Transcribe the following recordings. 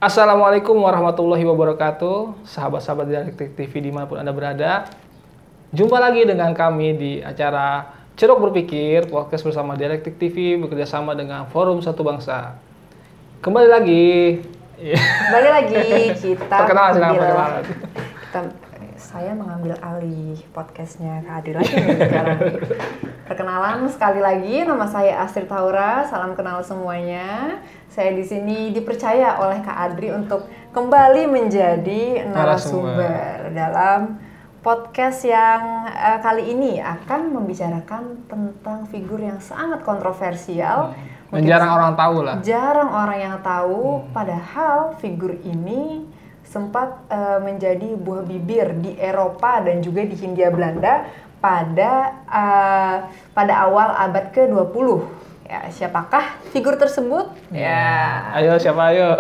Assalamualaikum warahmatullahi wabarakatuh, sahabat-sahabat Dialektik TV dimanapun Anda berada. Jumpa lagi dengan kami di acara Ceruk Berpikir, podcast bersama Dialektik TV bekerjasama dengan Forum Satu Bangsa. Kembali lagi kita perkenalan. Saya mengambil alih podcastnya Kak Adri lagi nih sekarang. Perkenalan sekali lagi, nama saya Astrid Taura. Salam kenal semuanya. Saya di sini dipercaya oleh Kak Adri untuk kembali menjadi narasumber dalam podcast yang kali ini akan membicarakan tentang figur yang sangat kontroversial. Jarang orang tahu lah. Jarang orang yang tahu, padahal figur ini sempat menjadi buah bibir di Eropa dan juga di Hindia Belanda pada awal abad ke-20. Ya, siapakah figur tersebut? Ya. Ayo, siapa ayo?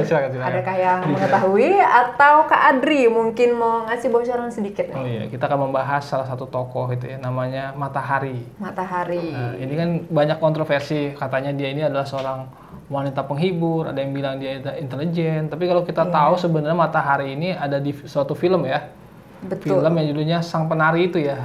Silakan. Adakah yang mengetahui atau Kak Adri mungkin mau ngasih bocoran sedikit nih? Oh iya, kita akan membahas salah satu tokoh itu ya, namanya Matahari. Matahari. Nah, ini kan banyak kontroversi, katanya dia ini adalah seorang wanita penghibur, ada yang bilang dia intelijen. Tapi kalau kita tahu sebenarnya Matahari ini ada di suatu film ya. Betul. Film yang judulnya Sang Penari itu ya.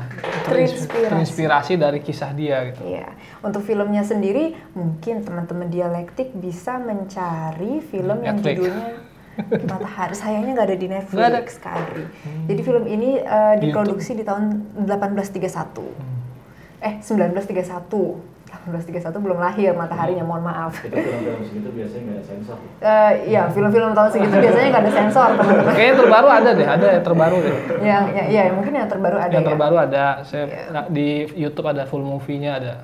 Terinspirasi dari kisah dia gitu. Iya. Untuk filmnya sendiri mungkin teman-teman Dialektik bisa mencari film yang judulnya Matahari. Sayangnya nggak ada di Netflix, Kak Adri. Jadi film ini diproduksi di tahun 1831. 1931 belum lahir Mataharinya, mohon maaf. Film-film segitu biasanya nggak ada sensor. Iya, film-film tahun segitu biasanya nggak ada sensor, teman-teman. Kayaknya terbaru ada yang terbaru deh. Ya, mungkin yang terbaru ada. Yang terbaru ada, di YouTube ada full movie-nya ada,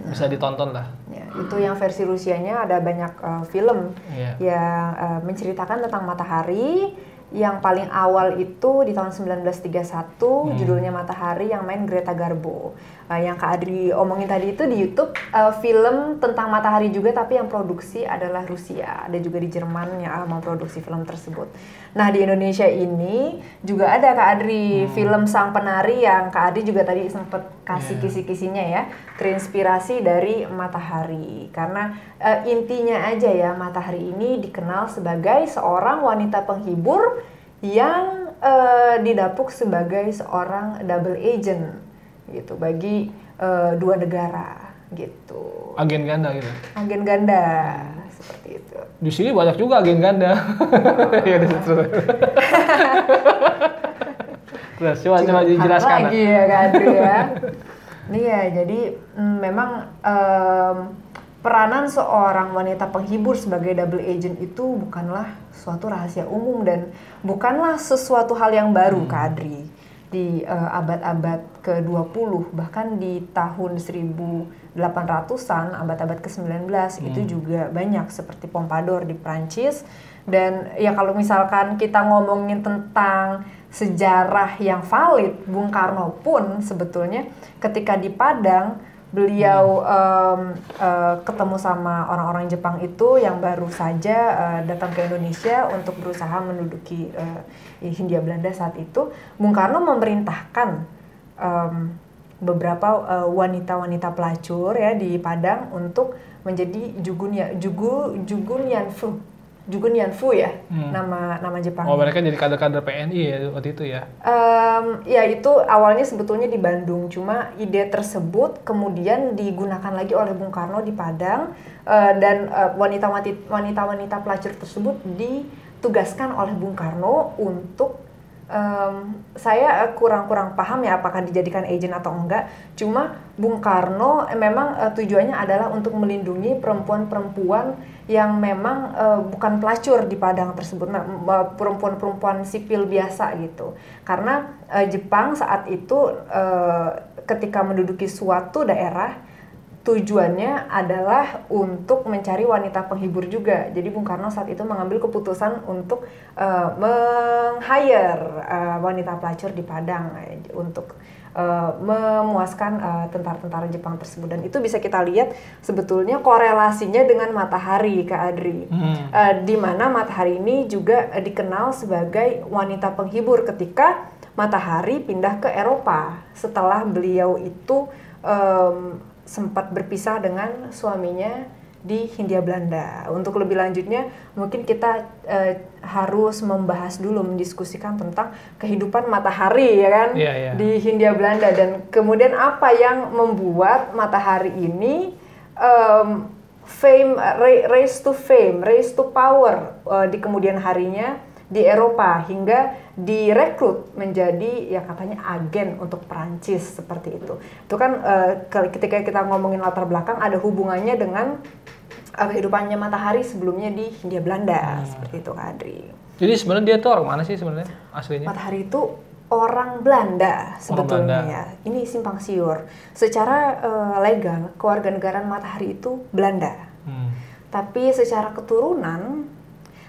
bisa ditonton lah. Ya, itu yang versi Rusianya ada banyak film yang menceritakan tentang Matahari. Yang paling awal itu di tahun 1931, judulnya Matahari, yang main Greta Garbo. Yang Kak Adri omongin tadi itu di YouTube, film tentang Matahari juga, tapi yang produksi adalah Rusia. Ada juga di Jerman yang memproduksi film tersebut. Nah, di Indonesia ini juga ada, Kak Adri, film Sang Penari yang Kak Adri juga tadi sempat kasih kisi-kisinya ya, terinspirasi dari Matahari. Karena intinya aja ya, Matahari ini dikenal sebagai seorang wanita penghibur yang didapuk sebagai seorang double agent gitu bagi dua negara gitu. Agen ganda gitu. Agen ganda seperti itu. Di sini banyak juga agen ganda. Iya, terus. Terus coba dijelaskan. Lagi ya Kak Adri ya. Iya, jadi memang peranan seorang wanita penghibur sebagai double agent itu bukanlah suatu rahasia umum dan bukanlah sesuatu hal yang baru, Kak Adri. Di abad-abad ke-20, bahkan di tahun 1800-an, abad-abad ke-19 itu juga banyak, seperti Pompadour di Prancis. Dan ya kalau misalkan kita ngomongin tentang sejarah yang valid, Bung Karno pun sebetulnya ketika di Padang beliau ketemu sama orang-orang Jepang itu yang baru saja datang ke Indonesia untuk berusaha menduduki Hindia Belanda saat itu. Bung Karno memerintahkan beberapa wanita-wanita pelacur ya di Padang untuk menjadi Jugun Yanfu ya, nama Jepang. Oh, mereka jadi kader-kader PNI ya waktu itu ya? Ya itu awalnya sebetulnya di Bandung, cuma ide tersebut kemudian digunakan lagi oleh Bung Karno di Padang, dan wanita-wanita pelacur tersebut ditugaskan oleh Bung Karno untuk saya kurang paham ya apakah dijadikan agent atau enggak. Cuma Bung Karno memang tujuannya adalah untuk melindungi perempuan-perempuan yang memang bukan pelacur di Padang tersebut, perempuan-perempuan sipil biasa gitu. Karena Jepang saat itu ketika menduduki suatu daerah, tujuannya adalah untuk mencari wanita penghibur juga. Jadi Bung Karno saat itu mengambil keputusan untuk meng-hire wanita pelacur di Padang untuk memuaskan tentara-tentara Jepang tersebut. Dan itu bisa kita lihat sebetulnya korelasinya dengan Matahari, Kak Adri. Di mana Matahari ini juga dikenal sebagai wanita penghibur ketika Matahari pindah ke Eropa setelah beliau itu sempat berpisah dengan suaminya di Hindia Belanda. Untuk lebih lanjutnya mungkin kita harus membahas dulu, mendiskusikan tentang kehidupan matahari ya kan di Hindia Belanda, dan kemudian apa yang membuat matahari ini raise to power di kemudian harinya di Eropa, hingga direkrut menjadi ya katanya agen untuk Perancis seperti itu. Itu kan ketika kita ngomongin latar belakang ada hubungannya dengan kehidupannya matahari sebelumnya di Hindia Belanda seperti itu, Kak Adri. Jadi sebenarnya dia tuh orang mana sih sebenarnya aslinya? Matahari itu orang Belanda sebetulnya ya. Ini simpang siur. Secara legal kewarganegaraan matahari itu Belanda. Tapi secara keturunan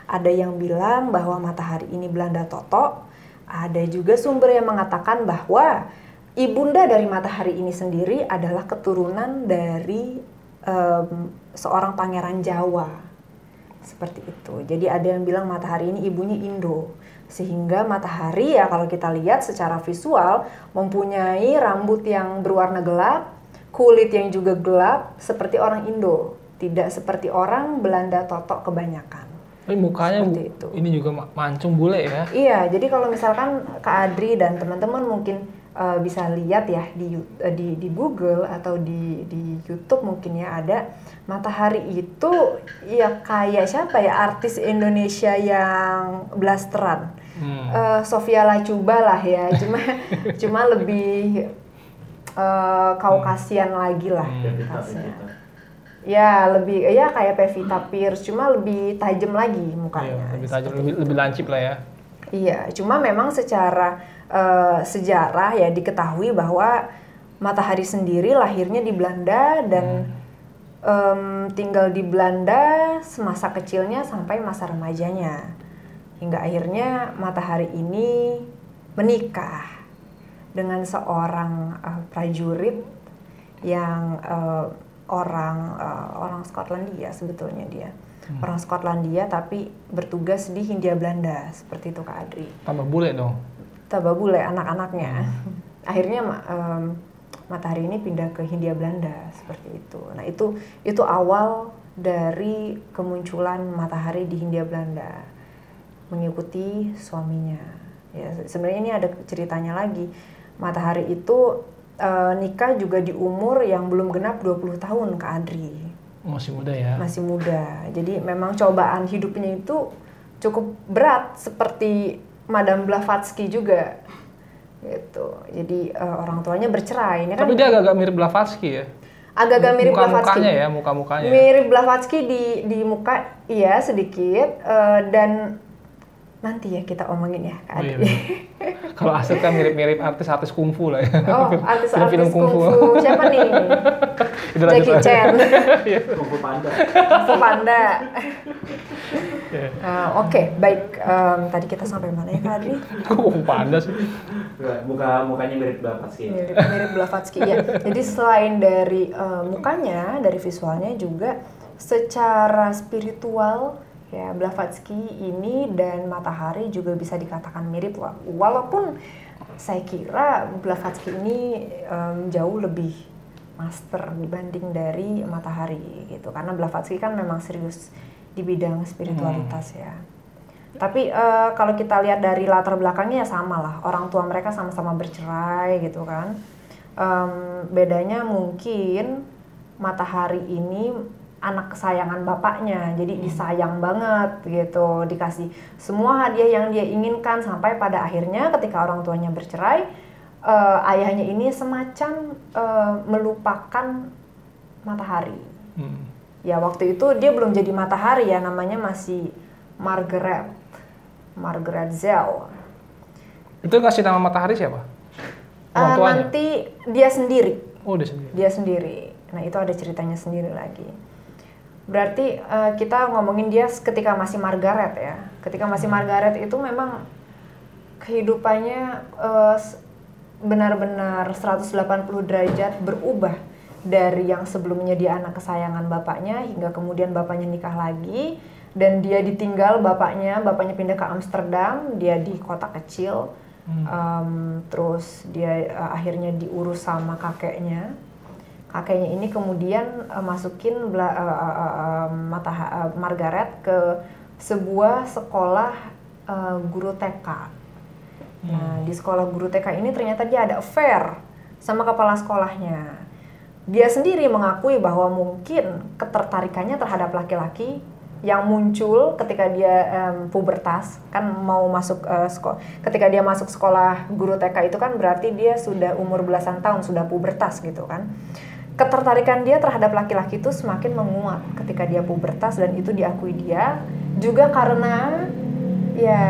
ada yang bilang bahwa matahari ini Belanda Toto. Ada juga sumber yang mengatakan bahwa ibunda dari matahari ini sendiri adalah keturunan dari seorang pangeran Jawa. Seperti itu. Jadi ada yang bilang matahari ini ibunya Indo. Sehingga matahari ya kalau kita lihat secara visual mempunyai rambut yang berwarna gelap, kulit yang juga gelap seperti orang Indo. Tidak seperti orang Belanda Toto kebanyakan. Tapi mukanya itu. Ini juga mancung bule ya? Iya, jadi kalau misalkan Kak Adri dan teman-teman mungkin bisa lihat ya di Google atau di YouTube mungkin ya ada matahari itu ya kayak siapa ya artis Indonesia yang blasteran, Sofia Lacuba lah ya, cuma lebih Kaukasian lagi lah tasnya. Ya lebih ya kayak Pevita Pierce, cuma lebih tajam lagi mukanya. Iya, lebih tajam, lebih lancip lah ya. Iya, cuma memang secara sejarah ya diketahui bahwa matahari sendiri lahirnya di Belanda dan tinggal di Belanda semasa kecilnya sampai masa remajanya. Hingga akhirnya matahari ini menikah dengan seorang prajurit yang orang Skotlandia sebetulnya dia. Orang Skotlandia tapi bertugas di Hindia Belanda, seperti itu Kak Adri. Tambah bule dong. Tambah bule anak-anaknya. Akhirnya matahari ini pindah ke Hindia Belanda seperti itu. Nah, itu awal dari kemunculan matahari di Hindia Belanda. Mengikuti suaminya. Ya, sebenarnya ini ada ceritanya lagi. Matahari itu nikah juga di umur yang belum genap 20 tahun Kak Adri. Masih muda ya? Masih muda. Jadi memang cobaan hidupnya itu cukup berat seperti Madame Blavatsky juga. Gitu. Jadi orang tuanya bercerai. Ini tapi kan dia agak-agak mirip Blavatsky ya? Agak-agak mirip Blavatsky. Muka-mukanya ya, muka-mukanya. Mirip Blavatsky di muka, iya sedikit. Dan nanti ya kita omongin ya Kak Adri. Oh, iya. Kalau Asep kan mirip-mirip artis-artis kungfu lah ya. Oh, artis-artis kungfu. Siapa nih? Jackie Chan. Kungfu Panda. Kungfu Panda. Oke, baik. Tadi kita sampai mana ya Kak Adri? Kungfu Panda sih. Mukanya mirip Blavatsky. Mirip Blavatsky ya. Jadi selain dari mukanya, dari visualnya juga secara spiritual ya Blavatsky ini dan matahari juga bisa dikatakan mirip lah. Walaupun saya kira Blavatsky ini jauh lebih master dibanding dari matahari gitu. Karena Blavatsky kan memang serius di bidang spiritualitas ya. Tapi kalau kita lihat dari latar belakangnya ya sama lah. Orang tua mereka sama-sama bercerai gitu kan. Bedanya mungkin matahari ini anak kesayangan bapaknya, jadi disayang banget gitu, dikasih semua hadiah yang dia inginkan, sampai pada akhirnya ketika orang tuanya bercerai, ayahnya ini semacam melupakan matahari. Ya waktu itu dia belum jadi matahari ya, namanya masih Margaret Zell. Itu kasih nama matahari siapa? Orang tuanya? Nanti dia sendiri. Oh, dia sendiri. Dia sendiri. Nah itu ada ceritanya sendiri lagi. Berarti kita ngomongin dia ketika masih Margaret ya. Ketika masih Margaret itu memang kehidupannya benar-benar 180 derajat berubah. Dari yang sebelumnya dia anak kesayangan bapaknya, hingga kemudian bapaknya nikah lagi. Dan dia ditinggal bapaknya pindah ke Amsterdam, dia di kota kecil. Terus dia akhirnya diurus sama kakeknya kakeknya ini kemudian masukin Margaret ke sebuah sekolah guru TK. Nah, di sekolah guru TK ini ternyata dia ada affair sama kepala sekolahnya. Dia sendiri mengakui bahwa mungkin ketertarikannya terhadap laki-laki yang muncul ketika dia pubertas, kan mau masuk sekolah. Ketika dia masuk sekolah guru TK itu kan berarti dia sudah umur belasan tahun, sudah pubertas gitu kan. Ketertarikan dia terhadap laki-laki itu semakin menguat ketika dia pubertas, dan itu diakui dia juga karena ya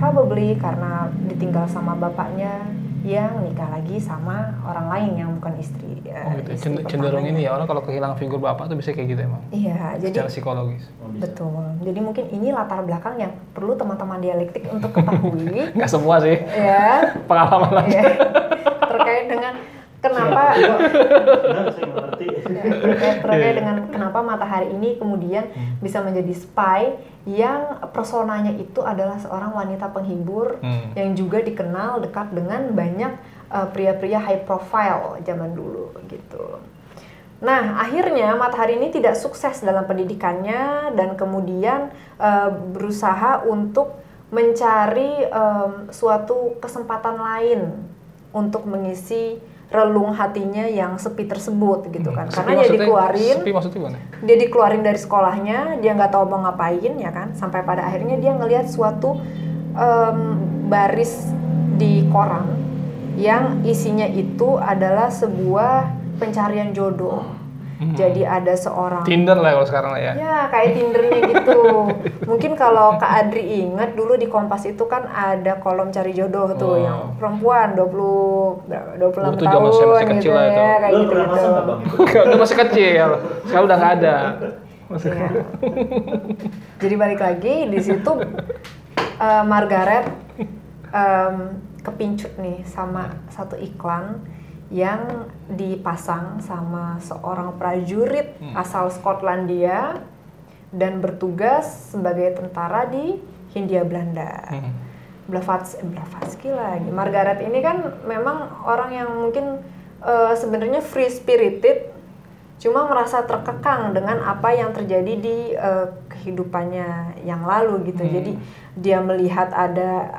probably karena ditinggal sama bapaknya yang nikah lagi sama orang lain yang bukan istri. Gitu. Cenderung ini ya, orang kalau kehilangan figur bapak tuh bisa kayak gitu emang. Iya, jadi secara psikologis. Betul. Jadi mungkin ini latar belakang yang perlu teman-teman dialektik untuk ketahui. Nggak semua sih. Ya. Pengalaman aja. Ya. Terkait dengan kenapa terkait dengan kenapa Matahari ini kemudian bisa menjadi spy yang personanya itu adalah seorang wanita penghibur yang juga dikenal dekat dengan banyak pria-pria high profile zaman dulu gitu. Nah, akhirnya Matahari ini tidak sukses dalam pendidikannya dan kemudian berusaha untuk mencari suatu kesempatan lain untuk mengisi relung hatinya yang sepi tersebut gitu kan. Karena dia dikeluarin. Sepi maksudnya gimana? Dia dikeluarin dari sekolahnya, dia nggak tahu mau ngapain ya kan. Sampai pada akhirnya dia ngelihat suatu baris di koran yang isinya itu adalah sebuah pencarian jodoh. Jadi ada seorang Tinder lah kalau sekarang lah ya. Ya, kayak Tindernya gitu. Mungkin kalau Kak Adri ingat dulu di Kompas itu kan ada kolom cari jodoh tuh yang perempuan 26 tahun masih kecil gitu lah itu. ya, kayak Lu gitu. pernah masuk nggak Bang? Udah masih kecil. Sekarang udah nggak ada. Ya. Jadi balik lagi di situ Margaret kepincut nih sama satu iklan yang dipasang sama seorang prajurit asal Skotlandia dan bertugas sebagai tentara di Hindia Belanda. Blavatsky lagi. Margaret ini kan memang orang yang mungkin sebenarnya free spirited, cuma merasa terkekang dengan apa yang terjadi di kehidupannya yang lalu gitu. Jadi dia melihat ada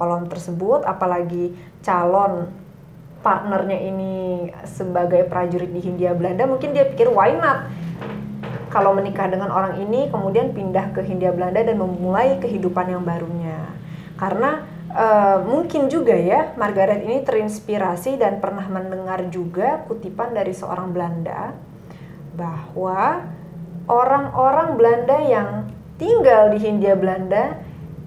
kolom tersebut, apalagi calon partnernya ini sebagai prajurit di Hindia Belanda, mungkin dia pikir why not kalau menikah dengan orang ini kemudian pindah ke Hindia Belanda dan memulai kehidupan yang barunya. Karena mungkin juga ya Margaret ini terinspirasi dan pernah mendengar juga kutipan dari seorang Belanda bahwa orang-orang Belanda yang tinggal di Hindia Belanda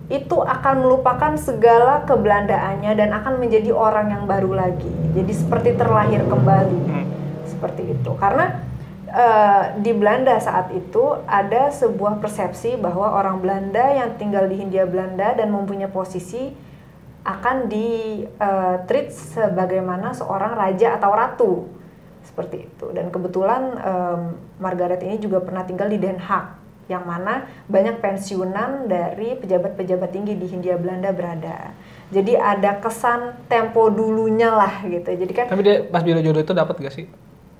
itu akan melupakan segala kebelandaannya dan akan menjadi orang yang baru lagi. Jadi seperti terlahir kembali. Seperti itu. Karena di Belanda saat itu ada sebuah persepsi bahwa orang Belanda yang tinggal di Hindia Belanda dan mempunyai posisi akan di-treat sebagaimana seorang raja atau ratu. Seperti itu. Dan kebetulan Margaret ini juga pernah tinggal di Den Haag, yang mana banyak pensiunan dari pejabat-pejabat tinggi di Hindia Belanda berada. Jadi ada kesan tempo dulunya lah gitu. Jadi kan. Tapi dia pas biro jodoh itu dapat gak sih?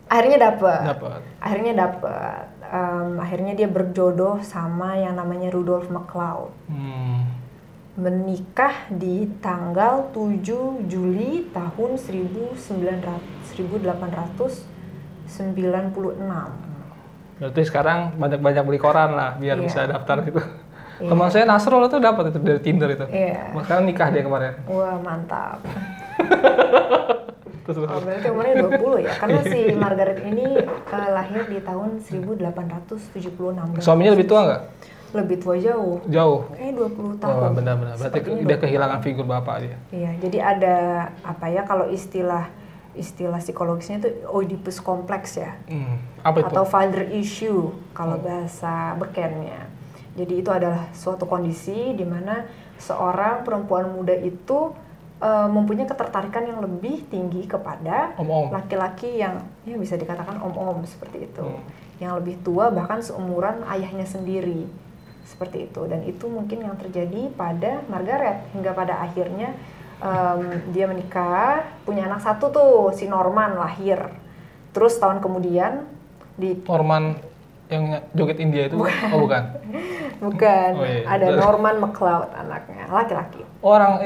Akhirnya dapat. Akhirnya dapat. Akhirnya dia berjodoh sama yang namanya Rudolf MacLeod. Menikah di tanggal 7 Juli tahun 1896. Berarti sekarang banyak-banyak beli koran lah biar bisa daftar itu. Iya. Teman saya Nasrul itu dapat itu dari Tinder itu. Iya. Sekarang nikah dia kemarin. Wah, mantap. Terus. Berarti umurnya 20 ya? Karena si Margaret ini lahir di tahun 1876. Suaminya lebih tua nggak? Lebih tua jauh. Jauh. 20 tahun. Oh, benar-benar. Berarti dia kehilangan figur bapak dia. Iya, jadi ada apa ya kalau istilah psikologisnya itu Oedipus kompleks ya. Apa itu? Atau father issue kalau bahasa bekennya. Jadi itu adalah suatu kondisi di mana seorang perempuan muda itu mempunyai ketertarikan yang lebih tinggi kepada laki-laki yang ya bisa dikatakan om-om seperti itu. Yang lebih tua bahkan seumuran ayahnya sendiri. Seperti itu, dan itu mungkin yang terjadi pada Margaret hingga pada akhirnya dia menikah, punya anak satu tuh, si Norman lahir. Terus tahun kemudian di Norman yang joget India itu? Bukan. Oh bukan. Bukan, Oh, iya. ada Norman MacLeod anaknya, laki-laki. Orang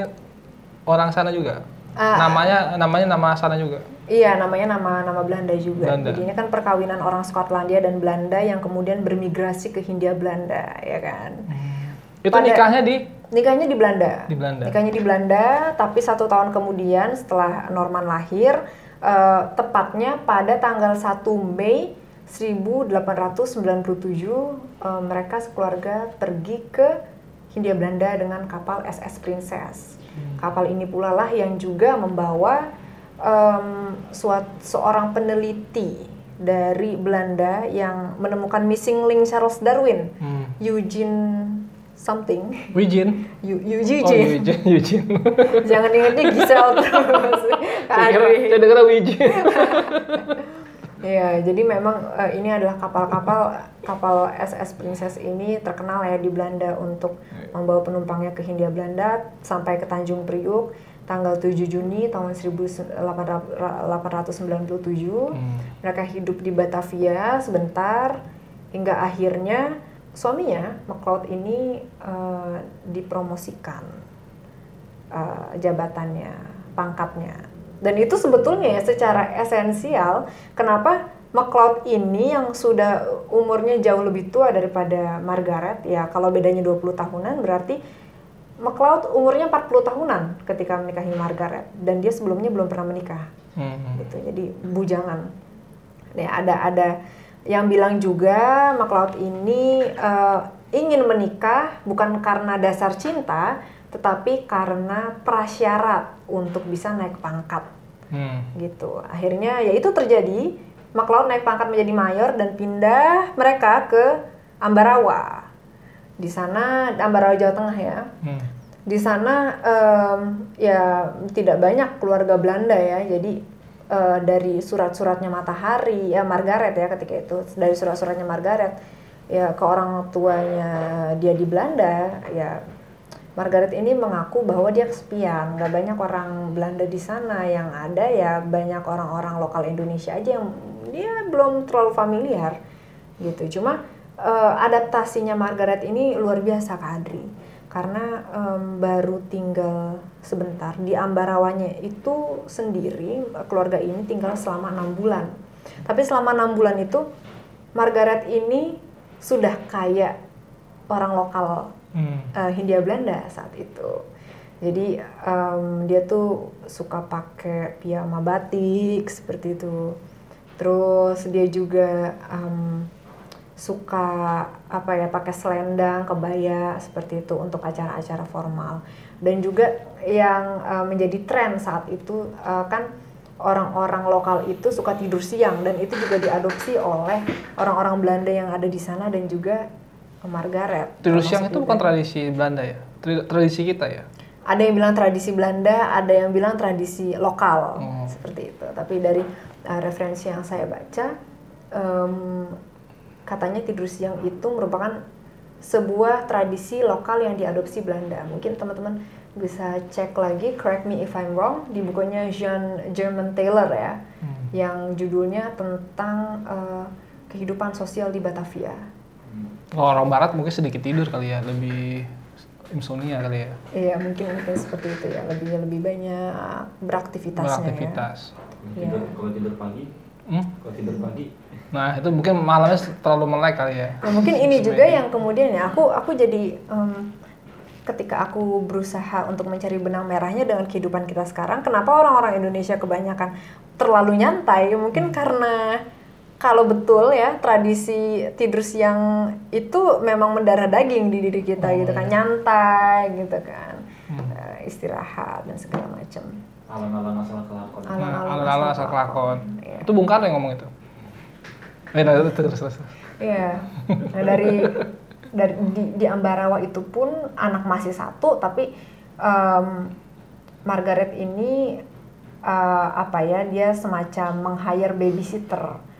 sana juga. Namanya nama sana juga. Iya, namanya nama Belanda juga. Belanda. Jadi ini kan perkawinan orang Skotlandia dan Belanda yang kemudian bermigrasi ke Hindia Belanda, ya kan. Itu nikahnya di Belanda. Di Belanda. Nikahnya di Belanda, tapi 1 tahun kemudian setelah Norman lahir, tepatnya pada tanggal 1 Mei 1897, mereka sekeluarga pergi ke Hindia Belanda dengan kapal SS Princess. Kapal ini pula lah yang juga membawa seorang peneliti dari Belanda yang menemukan missing link Charles Darwin, Eugene something. Eugene. Eugene. Eugene. Jangan ingetnya Giselle terus. Saya dengar Eugene. Ya, jadi memang ini adalah kapal SS Princess ini terkenal ya di Belanda untuk membawa penumpangnya ke Hindia Belanda sampai ke Tanjung Priuk tanggal 7 Juni tahun 1897. Mereka hidup di Batavia sebentar hingga akhirnya suaminya MacLeod ini dipromosikan jabatannya, pangkatnya. Dan itu sebetulnya ya secara esensial kenapa MacLeod ini yang sudah umurnya jauh lebih tua daripada Margaret, ya kalau bedanya 20 tahunan berarti MacLeod umurnya 40 tahunan ketika menikahi Margaret dan dia sebelumnya belum pernah menikah. Gitu. Jadi bujangan. Nih ada yang bilang juga MacLeod ini ingin menikah bukan karena dasar cinta, tetapi karena prasyarat untuk bisa naik pangkat. Gitu. Akhirnya ya itu terjadi. MacLeod naik pangkat menjadi mayor dan pindah mereka ke Ambarawa. Di sana Ambarawa Jawa Tengah ya. Di sana ya tidak banyak keluarga Belanda ya. Jadi dari surat-suratnya Matahari ya Margaret ya ketika itu, dari surat-suratnya Margaret ya ke orang tuanya dia di Belanda ya, Margaret ini mengaku bahwa dia kesepian, nggak banyak orang Belanda di sana, yang ada ya banyak orang-orang lokal Indonesia aja yang dia belum terlalu familiar gitu. Cuma adaptasinya Margaret ini luar biasa Kak Adri, karena baru tinggal sebentar di Ambarawanya itu sendiri, keluarga ini tinggal selama 6 bulan. Tapi selama 6 bulan itu Margaret ini sudah kayak orang lokal Hindia Belanda saat itu. Jadi dia tuh suka pakai piyama batik seperti itu. Terus dia juga suka pakai selendang, kebaya seperti itu untuk acara-acara formal. Dan juga yang menjadi tren saat itu kan orang-orang lokal itu suka tidur siang, dan itu juga diadopsi oleh orang-orang Belanda yang ada di sana dan juga Margaret. Tidur siang itu bukan tradisi Belanda ya? Tradisi kita ya? Ada yang bilang tradisi Belanda, ada yang bilang tradisi lokal, seperti itu. Tapi dari referensi yang saya baca, katanya tidur siang itu merupakan sebuah tradisi lokal yang diadopsi Belanda. Mungkin teman-teman bisa cek lagi, correct me if I'm wrong, di bukunya Jean German Taylor ya, yang judulnya tentang kehidupan sosial di Batavia. Kalau orang barat mungkin sedikit tidur kali ya, lebih insomnia kali ya. Iya, mungkin seperti itu ya, lebih banyak beraktivitasnya. Ya. Kalau tidur pagi? Kalau tidur pagi? Nah, itu mungkin malamnya terlalu melek kali ya. Nah, mungkin ini juga yang kemudian ya, aku jadi ketika aku berusaha untuk mencari benang merahnya dengan kehidupan kita sekarang, kenapa orang-orang Indonesia kebanyakan terlalu nyantai? Mungkin karena kalau betul ya tradisi tidur siang itu memang mendarah daging di diri kita gitu kan, nyantai gitu kan, istirahat dan segala macam. Alon-alon asal kelakon. Alon-alon asal kelakon. Itu Bung Karno yang ngomong itu. Terus. Iya. Nah, dari di Ambarawa itu pun anak masih satu, tapi Margaret ini dia semacam meng-hire babysitter.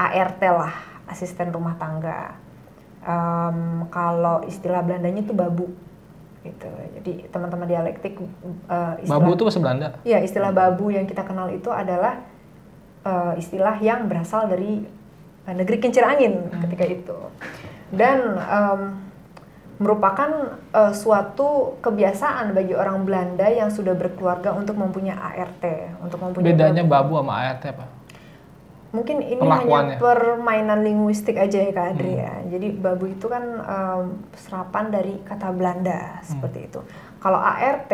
ART lah, asisten rumah tangga. Kalau istilah Belandanya itu babu, gitu. Jadi teman-teman dialektik babu itu bahasa Belanda? Iya, istilah babu yang kita kenal itu adalah istilah yang berasal dari negeri kincir angin ketika itu. Dan merupakan suatu kebiasaan bagi orang Belanda yang sudah berkeluarga untuk mempunyai ART, untuk mempunyai bedanya babu sama ART apa? Mungkin ini hanya permainan linguistik aja ya Kak Adri ya. Jadi babu itu kan serapan dari kata Belanda seperti itu. Kalau ART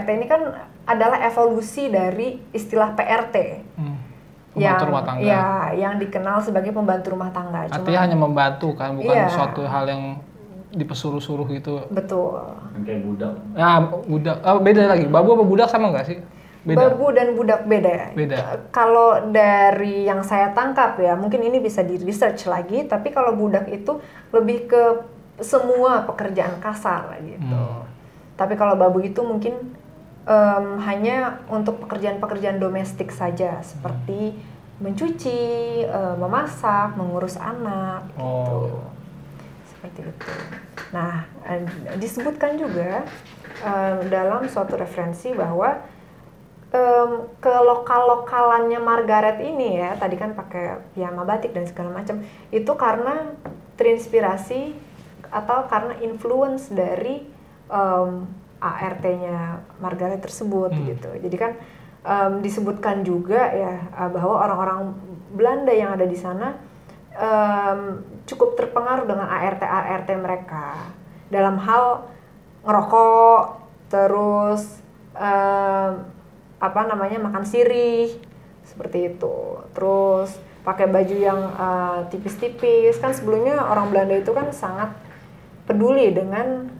ini kan adalah evolusi dari istilah PRT. Pembantu rumah tangga. Ya, yang dikenal sebagai pembantu rumah tangga. Artinya hanya membantu kan, bukan suatu hal yang dipesuruh-suruh gitu. Betul. Kayak budak. Nah, budak. Beda lagi. Babu apa budak sama nggak sih? Beda. Babu dan budak beda. Kalau dari yang saya tangkap ya, mungkin ini bisa di research lagi. Tapi kalau budak itu lebih ke semua pekerjaan kasar gitu. Tapi kalau babu itu mungkin hanya untuk pekerjaan-pekerjaan domestik saja, seperti mencuci, memasak, mengurus anak, gitu. Seperti itu. Nah, disebutkan juga dalam suatu referensi bahwa kelokal-lokalannya Margaret ini ya, tadi kan pakai piyama batik dan segala macam, itu karena terinspirasi atau karena influence dari ART-nya Margaret tersebut gitu. Jadi kan disebutkan juga ya bahwa orang-orang Belanda yang ada di sana cukup terpengaruh dengan ART mereka dalam hal ngerokok, terus makan sirih seperti itu. Terus pakai baju yang tipis-tipis. Kan sebelumnya orang Belanda itu kan sangat peduli dengan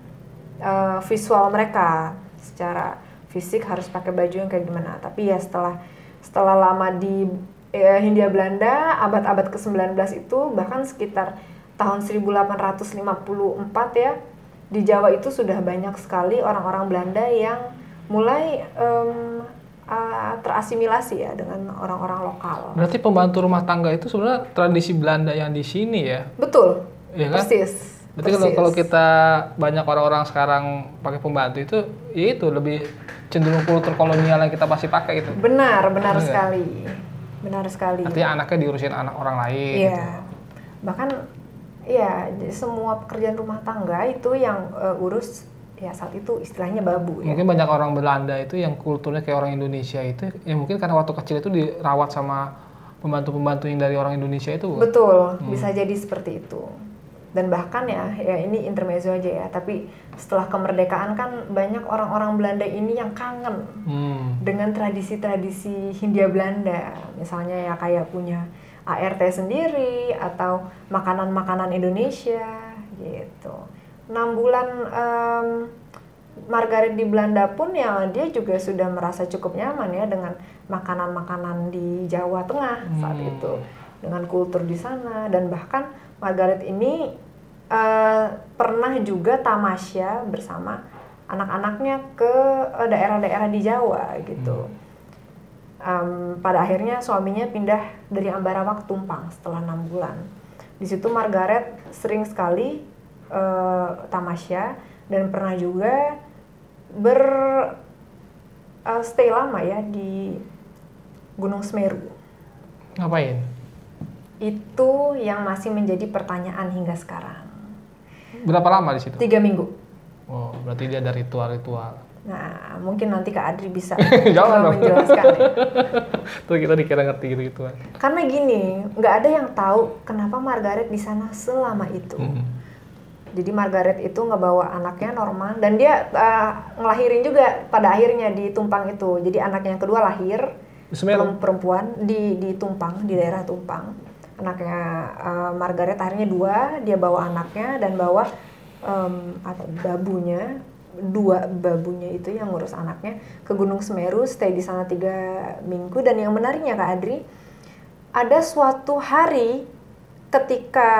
visual mereka, secara fisik harus pakai baju yang kayak gimana. Tapi ya setelah lama di Hindia Belanda, abad-abad ke-19 itu, bahkan sekitar tahun 1854 ya, di Jawa itu sudah banyak sekali orang-orang Belanda yang mulai terasimilasi ya dengan orang-orang lokal. Berarti pembantu rumah tangga itu sebenarnya tradisi Belanda yang di sini ya? Betul, ya kan? Persis. Berarti kalau kita banyak orang-orang sekarang pakai pembantu itu, ya itu lebih cenderung kultur kolonial yang kita pasti pakai itu. Benar sekali. Benar sekali. Artinya anaknya diurusin anak orang lain. Iya. Gitu. Bahkan ya semua pekerjaan rumah tangga itu yang urus ya saat itu istilahnya babu ya. Mungkin banyak orang Belanda itu yang kulturnya kayak orang Indonesia itu, ya mungkin karena waktu kecil itu dirawat sama pembantu-pembantu yang dari orang Indonesia itu. Betul, bisa jadi seperti itu. Dan bahkan ya ini intermezzo aja ya, tapi setelah kemerdekaan kan banyak orang-orang Belanda ini yang kangen dengan tradisi-tradisi Hindia Belanda. Misalnya ya kayak punya ART sendiri atau makanan-makanan Indonesia gitu. 6 bulan Margaret di Belanda pun ya dia juga sudah merasa cukup nyaman ya dengan makanan-makanan di Jawa Tengah saat itu, dengan kultur di sana. Dan bahkan Margaret ini pernah juga tamasya bersama anak-anaknya ke daerah-daerah di Jawa gitu. Pada akhirnya suaminya pindah dari Ambarawa ke Tumpang setelah 6 bulan. Di situ Margaret sering sekali tamasya dan pernah juga stay lama ya di Gunung Semeru. Ngapain? Itu yang masih menjadi pertanyaan hingga sekarang. Berapa lama di situ? 3 minggu. Oh, berarti dia ada ritual-ritual. Nah, mungkin nanti Kak Adri bisa menjelaskan ya. Tuh kita dikira ngerti gitu. Karena gini, nggak ada yang tahu kenapa Margaret di sana selama itu. Jadi Margaret itu ngebawa anaknya Norman dan dia ngelahirin juga pada akhirnya di Tumpang itu. Jadi anaknya yang kedua lahir perempuan di Tumpang, di daerah Tumpang. Anaknya Margaret akhirnya 2, dia bawa anaknya dan bawa babunya, 2 babunya itu yang ngurus anaknya ke Gunung Semeru, stay di sana 3 minggu. Dan yang menariknya Kak Adri, ada suatu hari ketika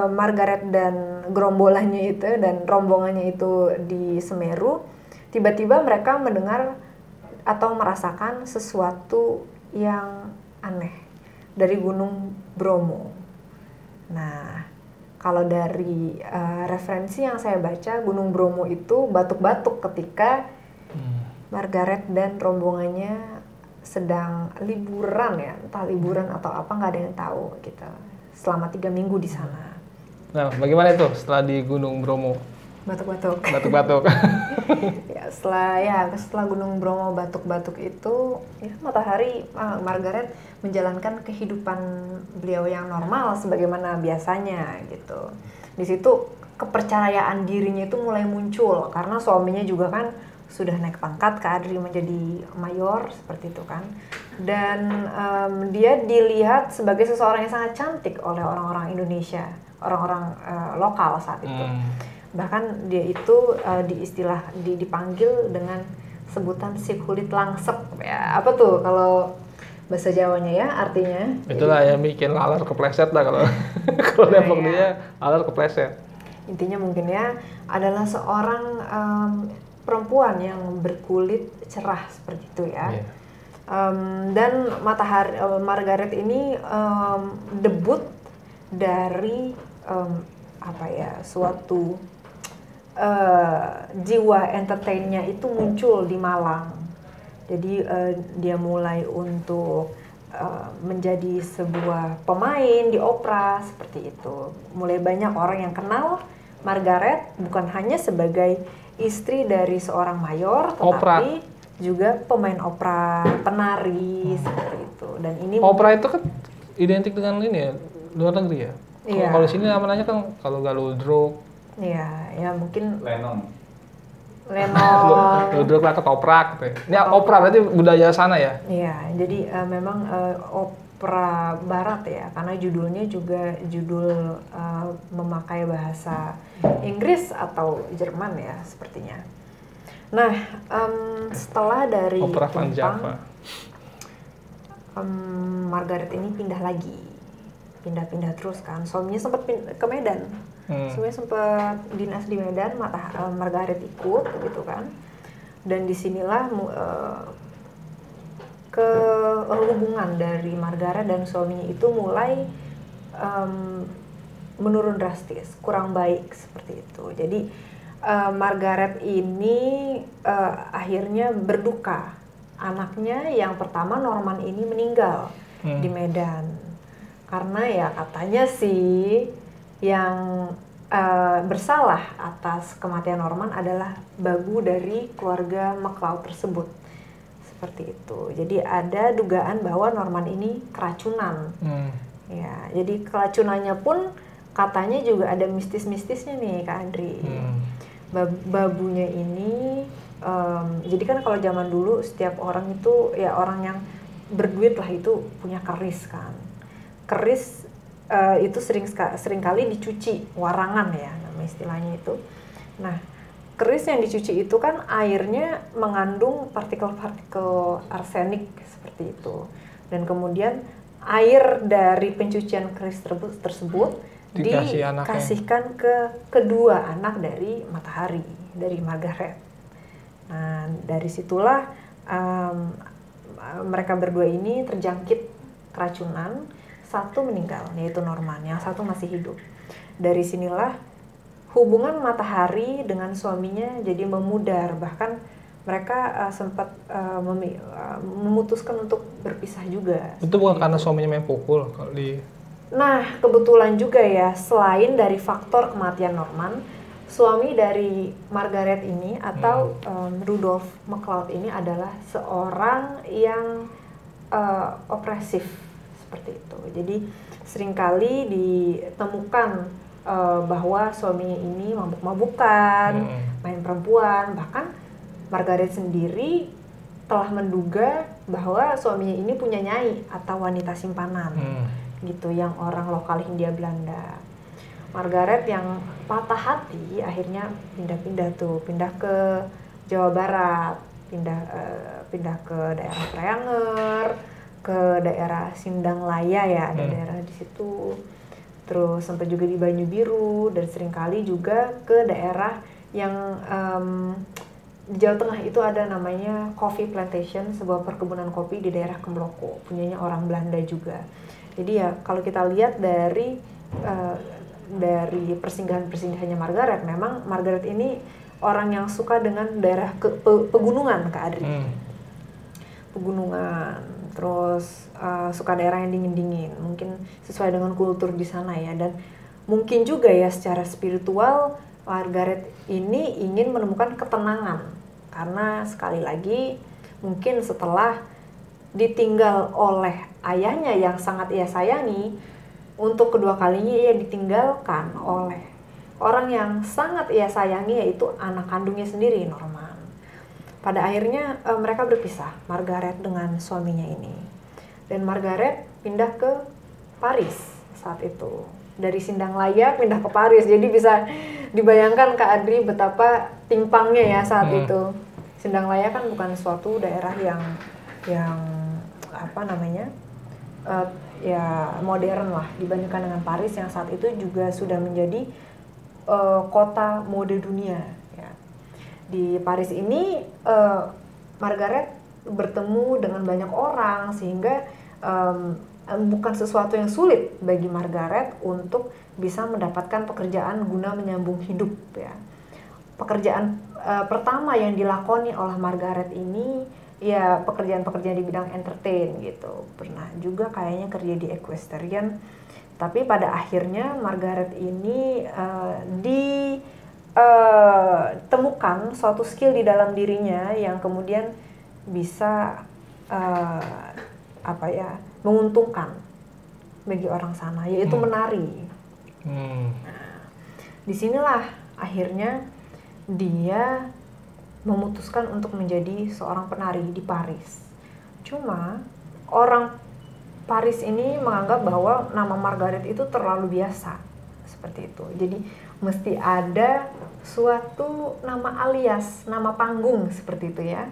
Margaret dan gerombolannya itu dan rombongannya itu di Semeru, tiba-tiba mereka mendengar atau merasakan sesuatu yang aneh dari Gunung Bromo. Nah, kalau dari referensi yang saya baca, Gunung Bromo itu batuk-batuk ketika Margaret dan rombongannya sedang liburan ya, entah liburan atau apa nggak ada yang tahu gitu. Selama 3 minggu di sana. Nah, bagaimana itu setelah di Gunung Bromo? Batuk-batuk. Batuk-batuk. Ya, setelah Gunung Bromo batuk-batuk itu, ya Matahari Margaret menjalankan kehidupan beliau yang normal sebagaimana biasanya gitu. Di situ kepercayaan dirinya itu mulai muncul karena suaminya juga kan sudah naik pangkat ke Adri menjadi mayor seperti itu kan, dan dia dilihat sebagai seseorang yang sangat cantik oleh orang-orang Indonesia, orang-orang lokal saat itu. Bahkan dia itu dipanggil dengan sebutan si kulit langsep ya. Apa tuh kalau bahasa Jawanya ya artinya? Itulah yang bikin laler kepleset lah kalau kalau Depok dia laler kepleset. Intinya mungkin ya adalah seorang perempuan yang berkulit cerah seperti itu ya. Dan Margaret ini debut dari suatu jiwa entertainnya itu muncul di Malang. Jadi dia mulai untuk menjadi sebuah pemain di opera seperti itu. Mulai banyak orang yang kenal Margaret bukan hanya sebagai istri dari seorang mayor, tetapi juga pemain opera, penari seperti itu. Dan ini opera itu kan identik dengan ini ya, luar negeri ya. Iya. Kalau di sini namanya kan kalau Galudruk. Iya, ya mungkin Lenong. Ludruk atau toprak gitu. Ini opera berarti budaya sana ya? Iya, jadi memang opera barat ya, karena judulnya juga judul memakai bahasa Inggris atau Jerman ya sepertinya. Nah, setelah dari opera Van Java, Margaret ini pindah terus kan. Suaminya sempat ke Medan. Suaminya sempat dinas di Medan, Margaret ikut gitu kan. Dan disinilah hubungan dari Margaret dan suaminya itu mulai menurun drastis, kurang baik seperti itu. Jadi Margaret ini akhirnya berduka. Anaknya yang pertama Norman ini meninggal di Medan. Karena ya katanya sih yang bersalah atas kematian Norman adalah babu dari keluarga MacLeod tersebut. Seperti itu. Jadi ada dugaan bahwa Norman ini keracunan. Ya, jadi keracunannya pun katanya juga ada mistis-mistisnya nih Kak Andri. Babunya ini, jadi kan kalau zaman dulu setiap orang itu ya orang yang berduit lah itu punya keris kan. Keris itu sering kali dicuci, warangan ya nama istilahnya itu. Nah, keris yang dicuci itu kan airnya mengandung partikel-partikel arsenik seperti itu. Dan kemudian air dari pencucian keris tersebut dikasihkan ke kedua anak dari Matahari, dari Margaret. Nah, dari situlah mereka berdua ini terjangkit keracunan. Satu meninggal, yaitu Norman, yang satu masih hidup. Dari sinilah hubungan Matahari dengan suaminya jadi memudar, bahkan mereka sempat memutuskan untuk berpisah juga. Itu bukan karena suaminya main pukul kalau di... Nah, kebetulan juga ya, selain dari faktor kematian Norman, suami dari Margaret ini atau Rudolf MacLeod ini adalah seorang yang opresif seperti itu. Jadi seringkali ditemukan bahwa suaminya ini mabuk-mabukan, main perempuan, bahkan Margaret sendiri telah menduga bahwa suaminya ini punya nyai atau wanita simpanan, gitu, yang orang lokal Hindia Belanda. Margaret yang patah hati akhirnya pindah ke Jawa Barat, pindah ke daerah Prayanger, ke daerah Sindang Laya ya, ada daerah di situ. Terus sampai juga di Banyu Biru, dan seringkali juga ke daerah yang di Jawa Tengah itu ada namanya Coffee Plantation, sebuah perkebunan kopi di daerah Kemloko, punyanya orang Belanda juga. Jadi ya kalau kita lihat dari persinggahan-persinggahannya Margaret, memang Margaret ini orang yang suka dengan daerah pegunungan, Kak Adri. pegunungan, terus suka daerah yang dingin-dingin, mungkin sesuai dengan kultur di sana ya. Dan mungkin juga ya secara spiritual Margaret ini ingin menemukan ketenangan, karena sekali lagi mungkin setelah ditinggal oleh ayahnya yang sangat ia sayangi, untuk kedua kalinya ia ditinggalkan oleh orang yang sangat ia sayangi, yaitu anak kandungnya sendiri, Norman. Pada akhirnya mereka berpisah, Margaret dengan suaminya ini. Dan Margaret pindah ke Paris saat itu. Dari Sindanglayak pindah ke Paris. Jadi bisa dibayangkan Kak Adri betapa timpangnya ya saat itu. Sindanglayak kan bukan suatu daerah yang apa namanya? Ya modern lah dibandingkan dengan Paris yang saat itu juga sudah menjadi kota mode dunia ya. Di Paris ini Margaret bertemu dengan banyak orang, sehingga bukan sesuatu yang sulit bagi Margaret untuk bisa mendapatkan pekerjaan guna menyambung hidup ya. Pekerjaan pertama yang dilakoni oleh Margaret ini ya pekerjaan-pekerjaan di bidang entertain gitu. Pernah juga kayaknya kerja di equestrian. Tapi pada akhirnya Margaret ini ditemukan suatu skill di dalam dirinya yang kemudian bisa menguntungkan bagi orang sana, yaitu menari. Nah, disinilah akhirnya dia memutuskan untuk menjadi seorang penari di Paris. Cuma orang Paris ini menganggap bahwa nama Margaret itu terlalu biasa, seperti itu. Jadi mesti ada suatu nama alias, nama panggung seperti itu ya,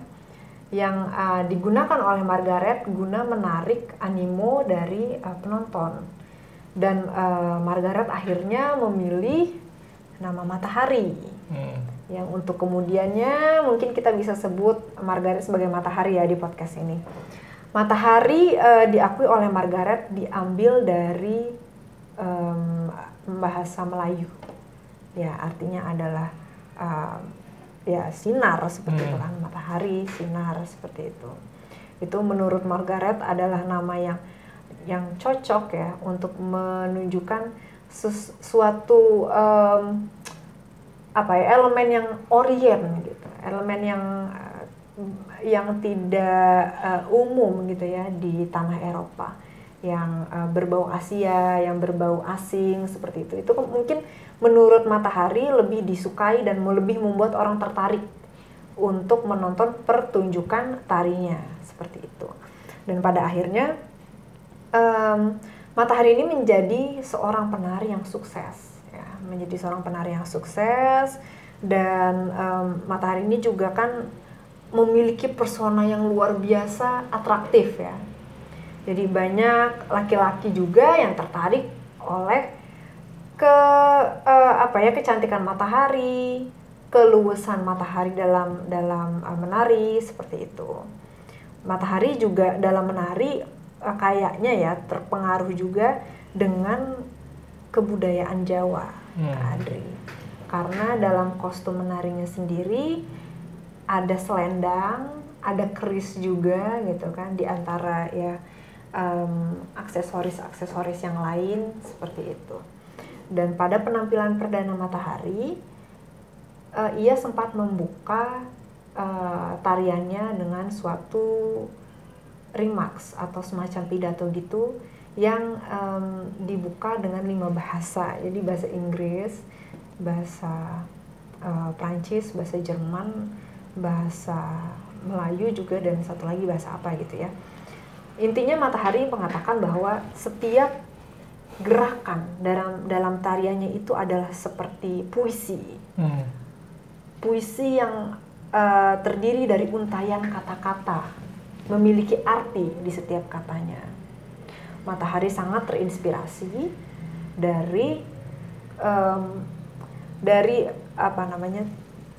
yang digunakan oleh Margaret guna menarik animo dari penonton. Dan Margaret akhirnya memilih nama Matahari, yang untuk kemudiannya mungkin kita bisa sebut Margaret sebagai Matahari ya di podcast ini. Matahari diakui oleh Margaret diambil dari bahasa Melayu, ya artinya adalah ya sinar seperti itu kan, matahari, sinar seperti itu. Itu menurut Margaret adalah nama yang cocok ya untuk menunjukkan sesuatu elemen yang orient gitu, elemen yang tidak umum gitu ya di tanah Eropa, yang berbau Asia, yang berbau asing seperti itu. Itu mungkin menurut Matahari lebih disukai dan lebih membuat orang tertarik untuk menonton pertunjukan tarinya seperti itu. Dan pada akhirnya Matahari ini menjadi seorang penari yang sukses ya, menjadi seorang penari yang sukses. Dan Matahari ini juga kan memiliki persona yang luar biasa atraktif ya. Jadi banyak laki-laki juga yang tertarik oleh kecantikan Matahari, keluasan Matahari dalam menari seperti itu. Matahari juga dalam menari kayaknya ya terpengaruh juga dengan kebudayaan Jawa, Adri. Karena dalam kostum menarinya sendiri ada selendang, ada keris juga gitu kan, di antara ya aksesoris yang lain seperti itu. Dan pada penampilan perdana Matahari, ia sempat membuka tariannya dengan suatu remarks atau semacam pidato gitu yang dibuka dengan 5 bahasa. Jadi bahasa Inggris, bahasa Prancis, bahasa Jerman, bahasa Melayu juga, dan satu lagi bahasa apa gitu ya. Intinya Matahari mengatakan bahwa setiap gerakan dalam tariannya itu adalah seperti puisi. Puisi yang terdiri dari untayan kata-kata, memiliki arti di setiap katanya. Matahari sangat terinspirasi dari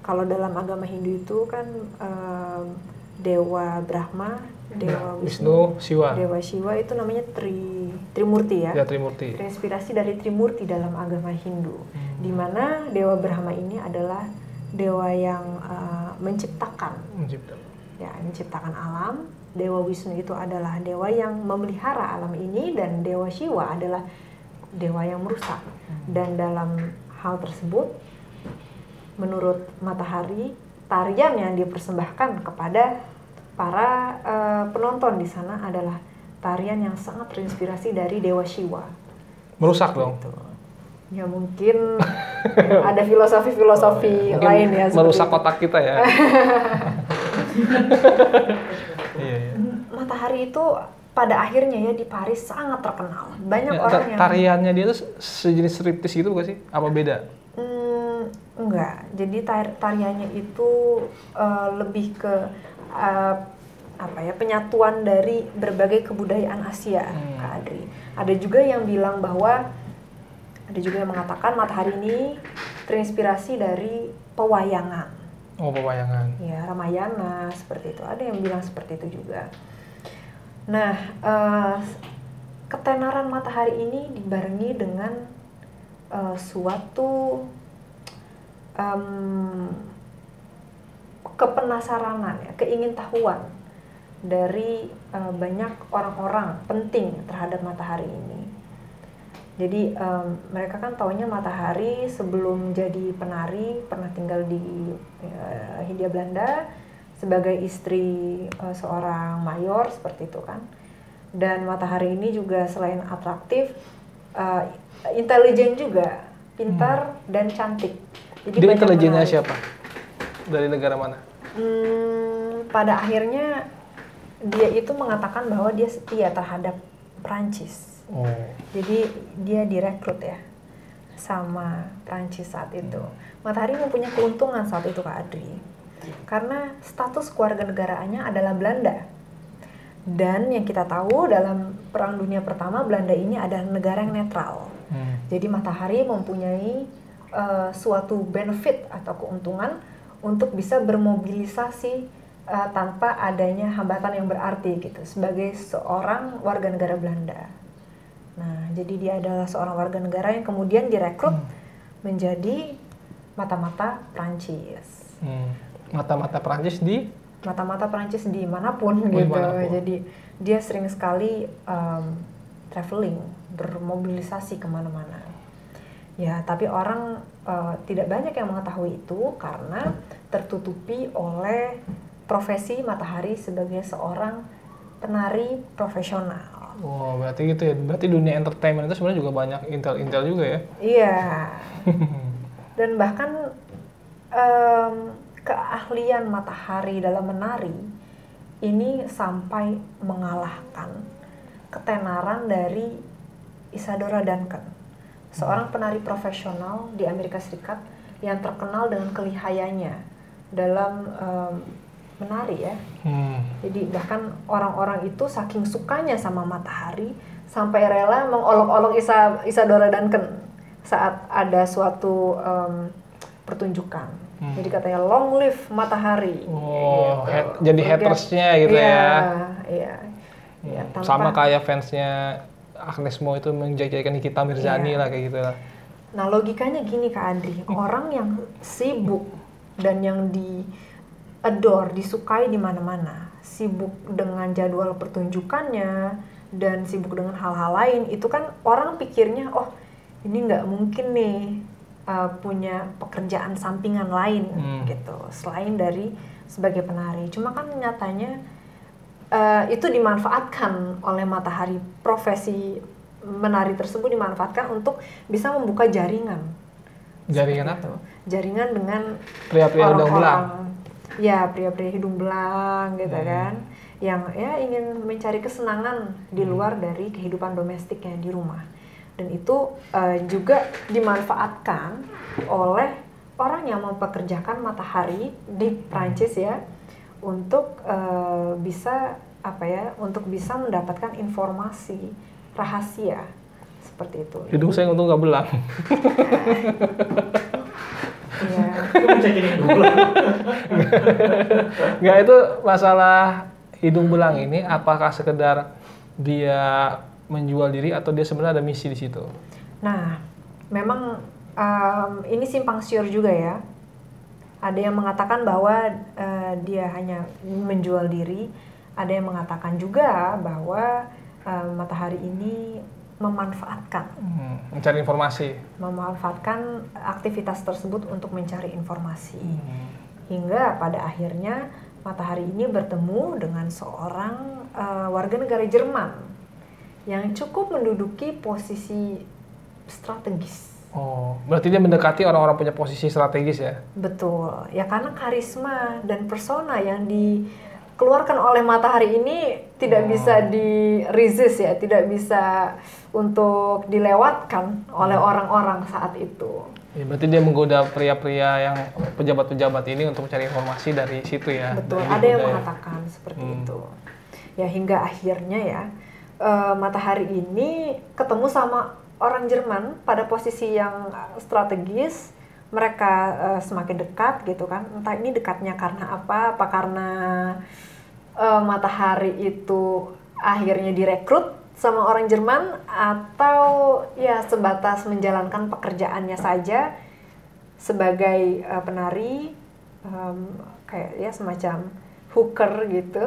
kalau dalam agama Hindu itu kan Dewa Brahma, Dewa Wisnu, Dewa Shiva itu namanya Trimurti ya. Trimurti. Terinspirasi dari Trimurti dalam agama Hindu, di mana Dewa Brahma ini adalah dewa yang menciptakan alam, Dewa Wisnu itu adalah dewa yang memelihara alam ini, dan Dewa Shiva adalah dewa yang merusak. Dan dalam hal tersebut, menurut Matahari, tarian yang dipersembahkan kepada para penonton di sana adalah tarian yang sangat terinspirasi dari Dewa Shiva. Merusak dong. Ya mungkin ada filosofi lain ya. Merusak otak kita ya. Iya. Matahari itu pada akhirnya ya di Paris sangat terkenal. Banyak orang yang tariannya dia tuh sejenis striptease gitu bukan sih? Apa beda? Enggak. Jadi tariannya itu lebih ke penyatuan dari berbagai kebudayaan Asia, Kak Adri. Ada juga yang bilang bahwa ada juga yang mengatakan Matahari ini terinspirasi dari pewayangan. Oh, pewayangan. Ya, Ramayana seperti itu. Ada yang bilang seperti itu juga. Nah, ketenaran Matahari ini dibarengi dengan suatu kepenasaranan, ya, keingintahuan dari banyak orang-orang penting terhadap Matahari ini. Jadi mereka kan taunya Matahari sebelum jadi penari pernah tinggal di Hindia Belanda sebagai istri seorang mayor seperti itu kan. Dan Matahari ini juga selain atraktif, intelijen juga, pintar dan cantik. Jadi dia intelijennya siapa? Dari negara mana? Pada akhirnya dia itu mengatakan bahwa dia setia terhadap Prancis. Oh. Jadi dia direkrut ya sama Prancis saat itu. Matahari mempunyai keuntungan saat itu, Kak Adri, karena status kewarganegaraannya adalah Belanda. Dan yang kita tahu dalam Perang Dunia Pertama, Belanda ini adalah negara yang netral. Jadi Matahari mempunyai suatu benefit atau keuntungan untuk bisa bermobilisasi tanpa adanya hambatan yang berarti gitu, sebagai seorang warga negara Belanda. Nah, jadi dia adalah seorang warga negara yang kemudian direkrut menjadi mata-mata Prancis. Mata-mata Prancis di? Mata-mata Prancis di manapun gitu. Manapun. Jadi dia sering sekali traveling, bermobilisasi kemana-mana. Ya, tapi orang tidak banyak yang mengetahui itu karena tertutupi oleh profesi Matahari sebagai seorang penari profesional. Wow, berarti gitu ya. Berarti dunia entertainment itu sebenarnya juga banyak intel-intel juga ya? Iya. Dan bahkan keahlian Matahari dalam menari ini sampai mengalahkan ketenaran dari Isadora Duncan, seorang penari profesional di Amerika Serikat yang terkenal dengan kelihayannya dalam menari ya. Jadi bahkan orang-orang itu saking sukanya sama Matahari sampai rela mengolok-olok Isadora Duncan saat ada suatu pertunjukan. Jadi katanya long live Matahari. Oh, gitu. Jadi hatersnya gitu ya. Iya. Sama kayak fansnya Agnes Mo itu menjadikan Nikita Mirzani lah kayak gitu lah. Nah, logikanya gini Kak Andri, orang yang sibuk dan yang adore, disukai di mana-mana, sibuk dengan jadwal pertunjukannya dan sibuk dengan hal-hal lain, itu kan orang pikirnya, oh ini nggak mungkin nih punya pekerjaan sampingan lain gitu, selain dari sebagai penari. Cuma kan nyatanya itu dimanfaatkan oleh Matahari, profesi menari tersebut dimanfaatkan untuk bisa membuka jaringan. Jaringan apa? Jaringan dengan pria-pria hidung belang. Ya, pria-pria hidung belang gitu kan, yang ya ingin mencari kesenangan di luar dari kehidupan domestiknya di rumah. Dan itu juga dimanfaatkan oleh orang yang mempekerjakan Matahari di Prancis ya, untuk untuk bisa mendapatkan informasi rahasia seperti itu. Hidung saya untung nggak belang. Iya. Nggak, itu masalah hidung belang ini apakah sekedar dia menjual diri atau dia sebenarnya ada misi di situ? Nah, memang ini simpang siur juga ya. Ada yang mengatakan bahwa dia hanya menjual diri, Ada yang mengatakan juga bahwa matahari ini mencari informasi, memanfaatkan aktivitas tersebut untuk mencari informasi, hingga pada akhirnya matahari ini bertemu dengan seorang warga negara Jerman yang cukup menduduki posisi strategis. Oh, berarti dia mendekati orang-orang punya posisi strategis ya? Betul, ya karena karisma dan persona yang dikeluarkan oleh matahari ini tidak bisa di-resist ya, tidak bisa untuk dilewatkan oleh orang-orang saat itu. Ya, berarti dia menggoda pria-pria yang pejabat-pejabat ini untuk mencari informasi dari situ ya? Betul, ada yang mengatakan seperti itu. Ya hingga akhirnya ya, matahari ini ketemu sama orang Jerman pada posisi yang strategis. Mereka semakin dekat gitu kan, entah ini dekatnya karena apa karena matahari itu akhirnya direkrut sama orang Jerman, atau ya sebatas menjalankan pekerjaannya saja sebagai penari, kayak ya semacam hooker gitu,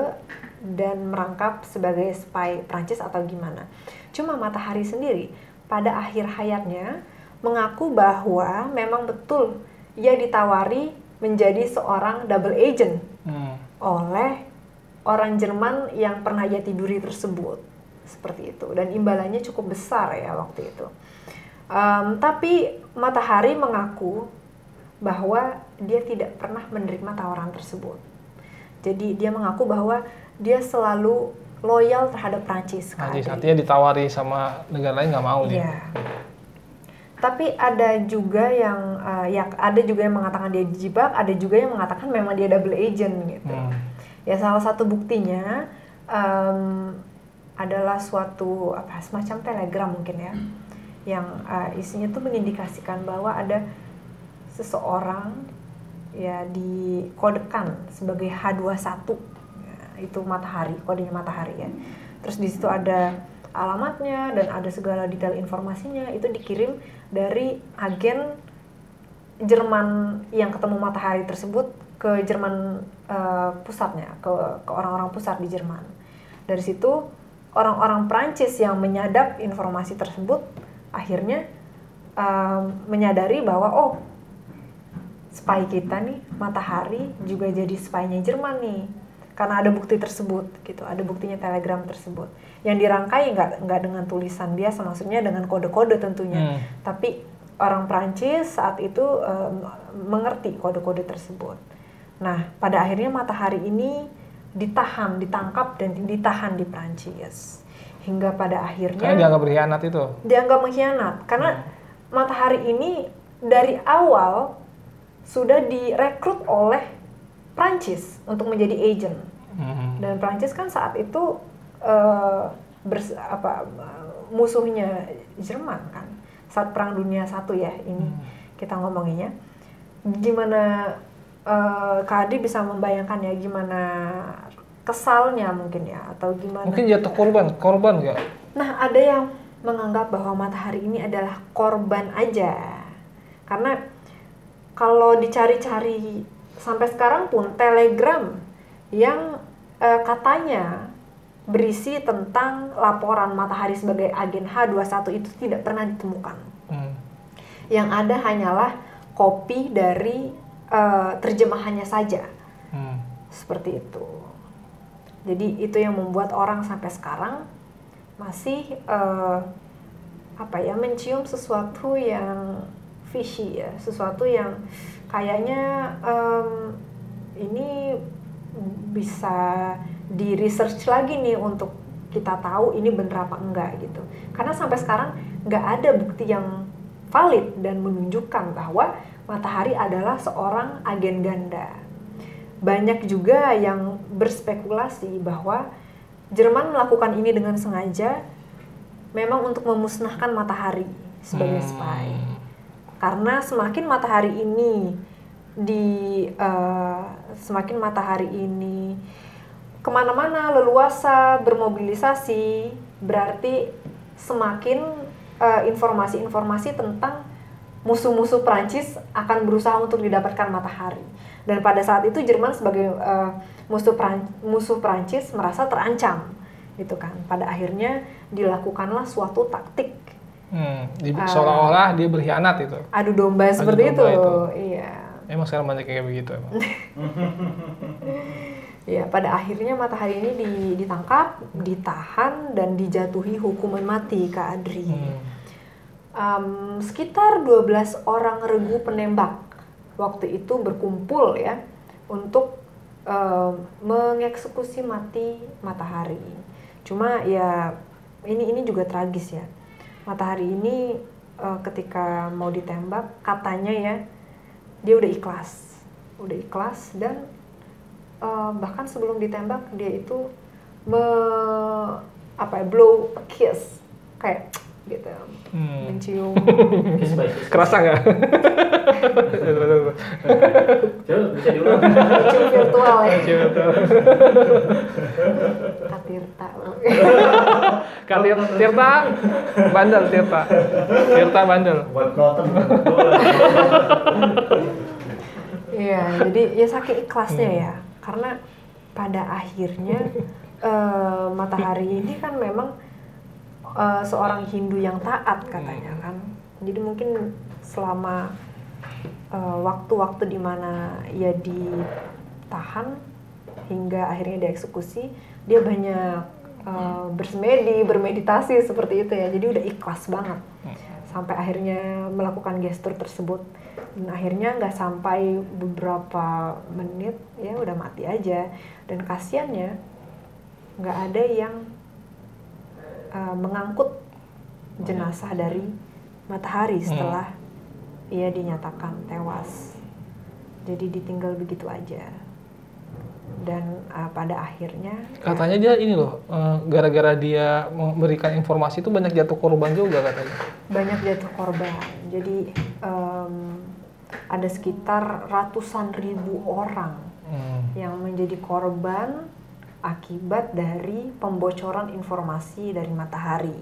dan merangkap sebagai spy Prancis atau gimana. Cuma matahari sendiri pada akhir hayatnya mengaku bahwa memang betul ia ditawari menjadi seorang double agent oleh orang Jerman yang pernah ia tiduri tersebut, seperti itu, dan imbalannya cukup besar ya waktu itu. Tapi matahari mengaku bahwa dia tidak pernah menerima tawaran tersebut. Jadi dia mengaku bahwa dia selalu loyal terhadap Prancis. Artinya ditawari sama negara lain nggak mau nih. Iya. Tapi ada juga yang ada juga yang mengatakan dia dijebak, ada juga yang mengatakan memang dia double agent gitu. Ya salah satu buktinya adalah suatu semacam telegram mungkin ya, yang isinya tuh mengindikasikan bahwa ada seseorang ya dikodekan sebagai H21, ya, itu matahari, kodenya matahari ya. Terus di situ ada alamatnya dan ada segala detail informasinya, itu dikirim dari agen Jerman yang ketemu matahari tersebut ke Jerman pusatnya, ke orang-orang pusat di Jerman. Dari situ orang-orang Prancis yang menyadap informasi tersebut akhirnya menyadari bahwa spy kita nih matahari juga jadi spy-nya Jerman nih, karena ada bukti tersebut gitu, ada buktinya telegram tersebut yang dirangkai nggak dengan tulisan biasa, maksudnya dengan kode-kode tentunya, tapi orang Prancis saat itu mengerti kode-kode tersebut. Nah pada akhirnya matahari ini ditangkap dan ditahan di Prancis, hingga pada akhirnya karena dianggap berkhianat itu. Dianggap mengkhianat karena matahari ini dari awal sudah direkrut oleh Prancis untuk menjadi agent. Dan Prancis kan saat itu musuhnya Jerman kan saat Perang Dunia I ya ini kita ngomonginnya. Gimana Kak Adi bisa membayangkan ya gimana kesalnya mungkin ya, atau gimana? Mungkin jatuh korban nggak? Nah ada yang menganggap bahwa matahari ini adalah korban aja, karena kalau dicari-cari sampai sekarang pun telegram yang katanya berisi tentang laporan matahari sebagai agen H21 itu tidak pernah ditemukan. Yang ada hanyalah kopi dari terjemahannya saja, seperti itu. Jadi itu yang membuat orang sampai sekarang masih mencium sesuatu yang fishy ya, sesuatu yang kayaknya ini bisa di research lagi nih untuk kita tahu ini bener apa enggak gitu. Karena sampai sekarang nggak ada bukti yang valid dan menunjukkan bahwa matahari adalah seorang agen ganda. Banyak juga yang berspekulasi bahwa Jerman melakukan ini dengan sengaja memang untuk memusnahkan matahari sebagai spy. Karena semakin matahari ini kemana-mana leluasa bermobilisasi, berarti semakin informasi-informasi tentang musuh-musuh Prancis akan berusaha untuk didapatkan matahari. Dan pada saat itu Jerman sebagai musuh Prancis merasa terancam, gitu kan. Pada akhirnya dilakukanlah suatu taktik. Seolah-olah dia berkhianat itu. Adu domba seperti itu. Iya. Emang sekarang banyak kayak begitu emang. Ya, pada akhirnya matahari ini ditangkap, ditahan, dan dijatuhi hukuman mati ke Adri. Sekitar 12 orang regu penembak waktu itu berkumpul ya untuk mengeksekusi mati matahari. Cuma ya ini juga tragis ya. Matahari ini ketika mau ditembak katanya ya dia udah ikhlas dan bahkan sebelum ditembak dia itu blow a kiss kayak gitu, mencium. Kerasa nggak? Coba bisa diulang. Mencium virtual ya. Tirta bandel. Buat nonton. Iya, jadi ya saking ikhlasnya ya, karena pada akhirnya matahari ini kan memang seorang Hindu yang taat katanya kan, jadi mungkin selama waktu-waktu di mana ia ditahan hingga akhirnya dieksekusi, dia banyak bersemedi, bermeditasi seperti itu ya, jadi udah ikhlas banget sampai akhirnya melakukan gestur tersebut. Dan akhirnya nggak sampai beberapa menit ya udah mati aja. Dan kasiannya nggak ada yang mengangkut jenazah dari matahari setelah ia dinyatakan tewas. Jadi ditinggal begitu aja. Dan pada akhirnya katanya dia ini loh, gara-gara dia memberikan informasi itu banyak jatuh korban juga katanya. Banyak jatuh korban. Jadi ada sekitar ratusan ribu orang yang menjadi korban akibat dari pembocoran informasi dari matahari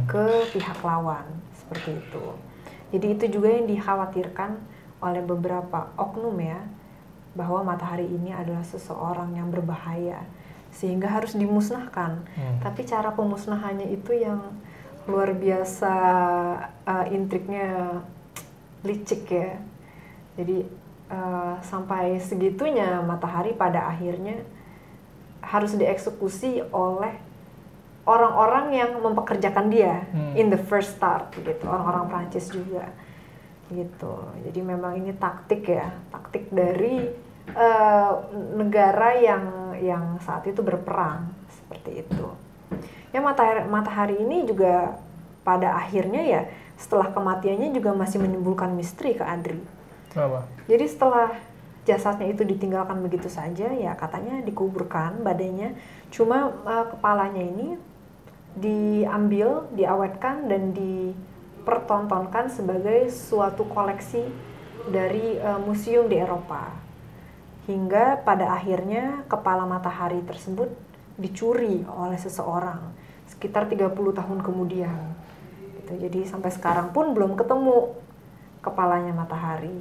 ke pihak lawan, seperti itu. Jadi itu juga yang dikhawatirkan oleh beberapa oknum ya, bahwa matahari ini adalah seseorang yang berbahaya sehingga harus dimusnahkan. Tapi cara pemusnahannya itu yang luar biasa, intriknya licik ya. Jadi sampai segitunya matahari pada akhirnya harus dieksekusi oleh orang-orang yang mempekerjakan dia in the first start gitu, orang-orang Prancis juga gitu. Jadi memang ini taktik ya, taktik dari negara yang saat itu berperang seperti itu. Ya matahari ini juga pada akhirnya ya setelah kematiannya juga masih menimbulkan misteri ke Adri. Apa? Jadi setelah jasadnya itu ditinggalkan begitu saja, ya katanya dikuburkan badannya, cuma kepalanya ini diambil, diawetkan dan dipertontonkan sebagai suatu koleksi dari museum di Eropa. Hingga pada akhirnya kepala matahari tersebut dicuri oleh seseorang sekitar 30 tahun kemudian. Gitu. Jadi sampai sekarang pun belum ketemu kepalanya matahari.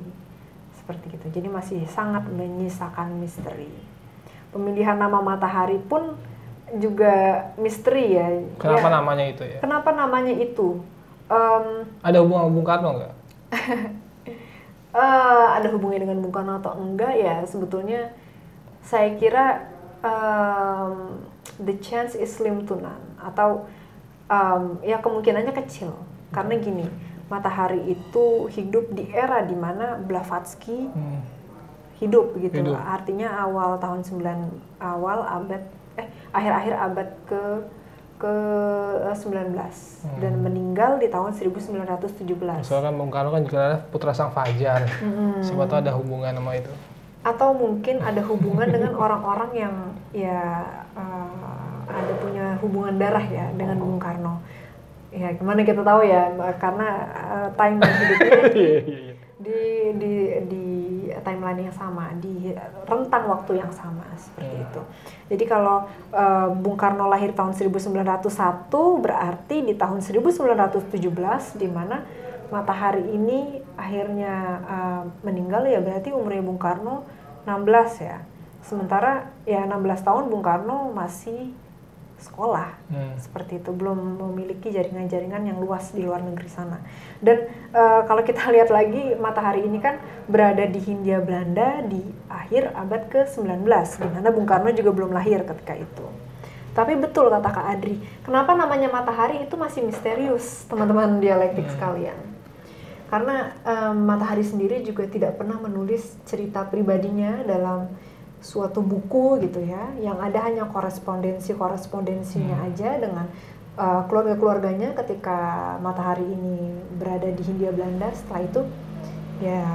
Seperti itu. Jadi masih sangat menyisakan misteri. Pemilihan nama matahari pun juga misteri ya. Kenapa namanya itu ya? Kenapa namanya itu? Ada hubungan Bung Karno nggak? Ada hubungannya dengan Bung Karno atau enggak ya? Sebetulnya saya kira the chance is slim to none. Atau ya kemungkinannya kecil. Karena gini, matahari itu hidup di era di mana Blavatsky hidup gitu. Artinya akhir-akhir abad ke-19 dan meninggal di tahun 1917. Soalnya kan Bung Karno kan juga adalah putra sang fajar. Siapa tahu ada hubungan sama itu. Atau mungkin ada hubungan dengan orang-orang yang ya ada punya hubungan darah ya dengan Bung Karno. Ya gimana kita tahu ya, karena timeline hidupnya di timeline yang sama, di rentang waktu yang sama seperti itu. Jadi kalau Bung Karno lahir tahun 1901 berarti di tahun 1917 di mana matahari ini akhirnya meninggal, ya berarti umurnya Bung Karno 16 ya. Sementara ya 16 tahun Bung Karno masih sekolah, seperti itu, belum memiliki jaringan-jaringan yang luas di luar negeri sana. Dan kalau kita lihat lagi, matahari ini kan berada di Hindia Belanda di akhir abad ke-19, di mana Bung Karno juga belum lahir ketika itu. Tapi betul kata Kak Adri, kenapa namanya matahari itu masih misterius, teman-teman dialektik sekalian. Karena Matahari sendiri juga tidak pernah menulis cerita pribadinya dalam suatu buku gitu ya, yang ada hanya korespondensinya aja dengan keluarga-keluarganya ketika Matahari ini berada di Hindia Belanda. Setelah itu ya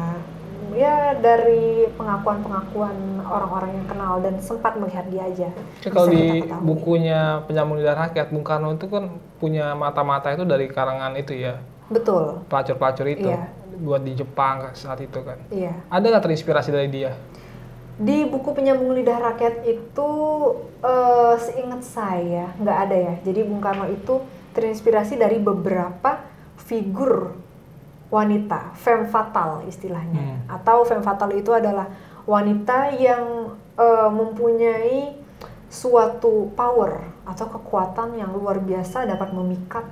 dari pengakuan orang-orang yang kenal dan sempat melihat dia aja. Kalau di bukunya Penyambung Lidah Rakyat, Bung Karno itu kan punya mata-mata itu dari karangan itu ya. Betul. Pelacur-pelacur itu, buat di Jepang saat itu kan. Iya. Ada nggak terinspirasi dari dia? Di buku Penyambung Lidah Rakyat itu seingat saya nggak ada ya. Jadi Bung Karno itu terinspirasi dari beberapa figur wanita, femme fatale istilahnya. Atau femme fatale itu adalah wanita yang mempunyai suatu power atau kekuatan yang luar biasa, dapat memikat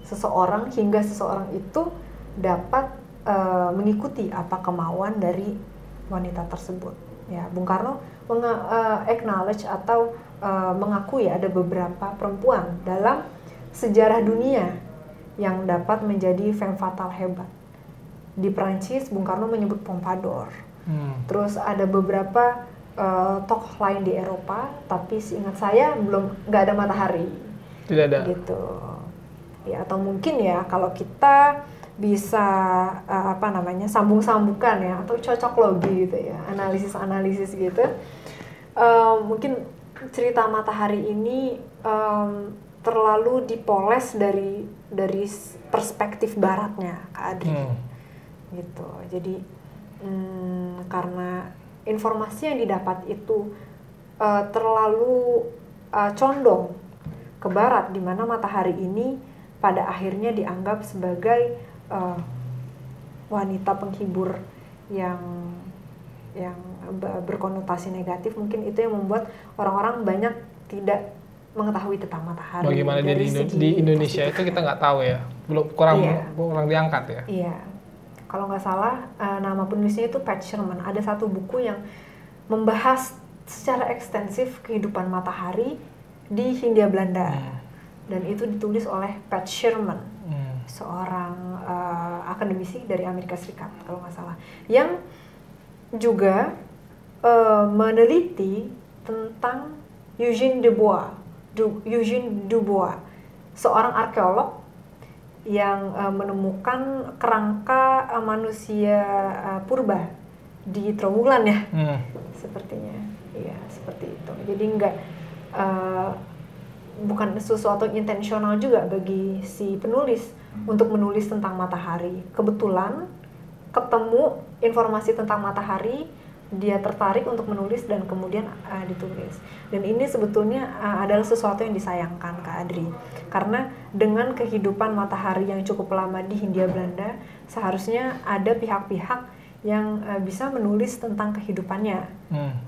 seseorang hingga seseorang itu dapat mengikuti apa kemauan dari wanita tersebut. Ya, Bung Karno acknowledge atau mengakui ada beberapa perempuan dalam sejarah dunia yang dapat menjadi femme fatale hebat. Di Prancis, Bung Karno menyebut Pompadour. Terus ada beberapa tokoh lain di Eropa, tapi seingat saya nggak ada matahari. Tidak ada. Gitu. Ya, atau mungkin ya kalau kita bisa sambung-sambungkan ya, atau cocok logi gitu ya, analisis gitu, mungkin cerita matahari ini terlalu dipoles dari perspektif baratnya Kak Adri. Gitu. Jadi karena informasi yang didapat itu terlalu condong ke barat, di mana matahari ini pada akhirnya dianggap sebagai wanita penghibur yang berkonotasi negatif. Mungkin itu yang membuat orang-orang banyak tidak mengetahui tentang matahari. Bagaimana di Indonesia itu kita nggak tahu ya, kurang diangkat ya. Iya, kalau nggak salah nama penulisnya itu Pat Sherman. Ada satu buku yang membahas secara ekstensif kehidupan matahari di Hindia Belanda. Dan itu ditulis oleh Pat Sherman, seorang akademisi dari Amerika Serikat kalau nggak salah, yang juga meneliti tentang Eugène Dubois, seorang arkeolog yang menemukan kerangka manusia purba di Trawulan ya, sepertinya, ya seperti itu. Jadi bukan sesuatu intensional juga bagi si penulis untuk menulis tentang matahari. Kebetulan ketemu informasi tentang matahari, dia tertarik untuk menulis dan kemudian ditulis. Dan ini sebetulnya adalah sesuatu yang disayangkan Kak Adri, karena dengan kehidupan matahari yang cukup lama di Hindia Belanda, seharusnya ada pihak-pihak yang bisa menulis tentang kehidupannya.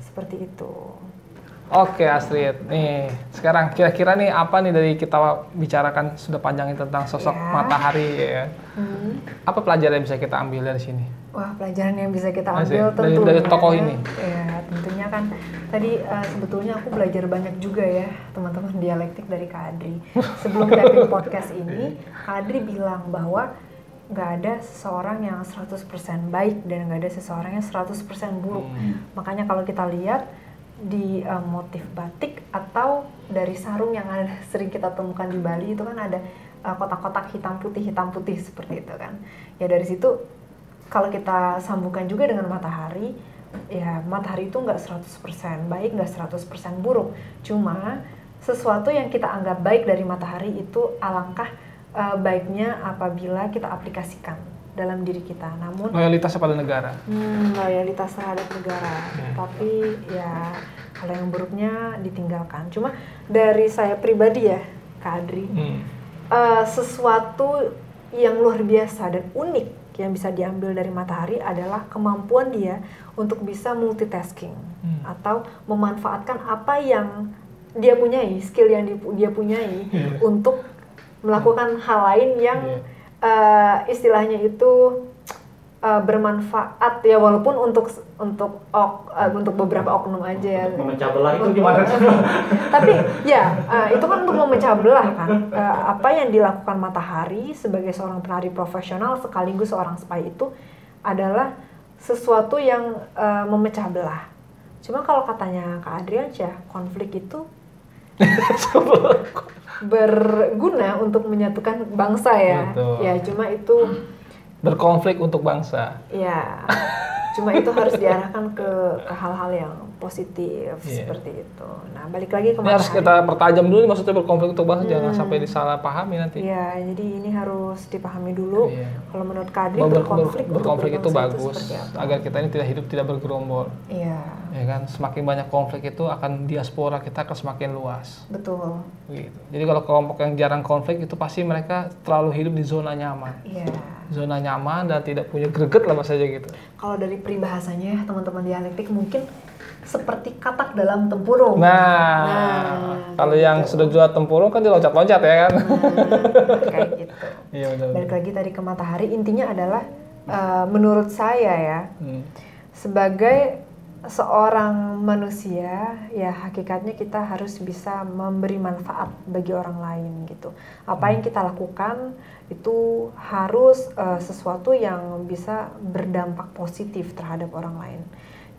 Seperti itu. Oke Astrid, nih sekarang kira-kira nih apa nih dari kita bicarakan sudah panjangin tentang sosok matahari ya. Apa pelajaran yang bisa kita ambil dari sini? Wah, pelajaran yang bisa kita ambil tentunya dari tokoh ini. Ya, tentunya kan tadi sebetulnya aku belajar banyak juga ya teman-teman dialektik dari Kak Adri. Sebelum tapping podcast ini, Kak Adri bilang bahwa nggak ada seseorang yang 100% baik dan nggak ada seseorang yang 100% buruk. Makanya kalau kita lihat di motif batik atau dari sarung yang sering kita temukan di Bali itu kan ada kotak-kotak hitam putih seperti itu kan. Ya dari situ kalau kita sambungkan juga dengan matahari, ya matahari itu nggak 100% baik, nggak 100% buruk. Cuma sesuatu yang kita anggap baik dari matahari itu alangkah baiknya apabila kita aplikasikan dalam diri kita. Namun loyalitas pada negara. Loyalitas terhadap negara. Tapi ya kalau yang buruknya ditinggalkan. Cuma dari saya pribadi ya, Kak Adri, sesuatu yang luar biasa dan unik yang bisa diambil dari Matahari adalah kemampuan dia untuk bisa multitasking atau memanfaatkan apa yang dia punyai, skill yang dia punyai untuk melakukan hal lain yang istilahnya itu bermanfaat ya, walaupun untuk beberapa oknum aja ya. Memecah belah itu gimana? Tapi ya itu kan untuk memecah belah kan. Apa yang dilakukan Matahari sebagai seorang penari profesional sekaligus seorang spy itu adalah sesuatu yang memecah belah. Cuma kalau katanya Kak Adriansyah, konflik itu berguna untuk menyatukan bangsa ya. Betul. Ya cuma itu berkonflik untuk bangsa. ya cuma itu harus diarahkan ke hal-hal yang positif seperti itu. Nah, balik lagi ke Ini harus kita pertajam dulu, maksudnya berkonflik untuk bangsa, jangan sampai disalahpahami nanti. Ya, jadi ini harus dipahami dulu. Kalau menurut Kadri berkonflik itu bagus agar kita ini hidup tidak bergerombol. Iya. Ya kan, semakin banyak konflik itu akan diaspora kita akan semakin luas. Betul. Gitu. Jadi kalau kelompok yang jarang konflik itu pasti mereka terlalu hidup di zona nyaman. Iya. Zona nyaman dan tidak punya greget lah saja gitu. Kalau dari peribahasanya teman-teman dialektik mungkin seperti katak dalam tempurung. Nah kalau gitu. Yang sudah jual tempurung kan diloncat-loncat ya kan. Kayak gitu. Iya benar. Balik lagi tadi ke Matahari, intinya adalah menurut saya ya, sebagai seorang manusia ya hakikatnya kita harus bisa memberi manfaat bagi orang lain gitu. Apa yang kita lakukan itu harus sesuatu yang bisa berdampak positif terhadap orang lain.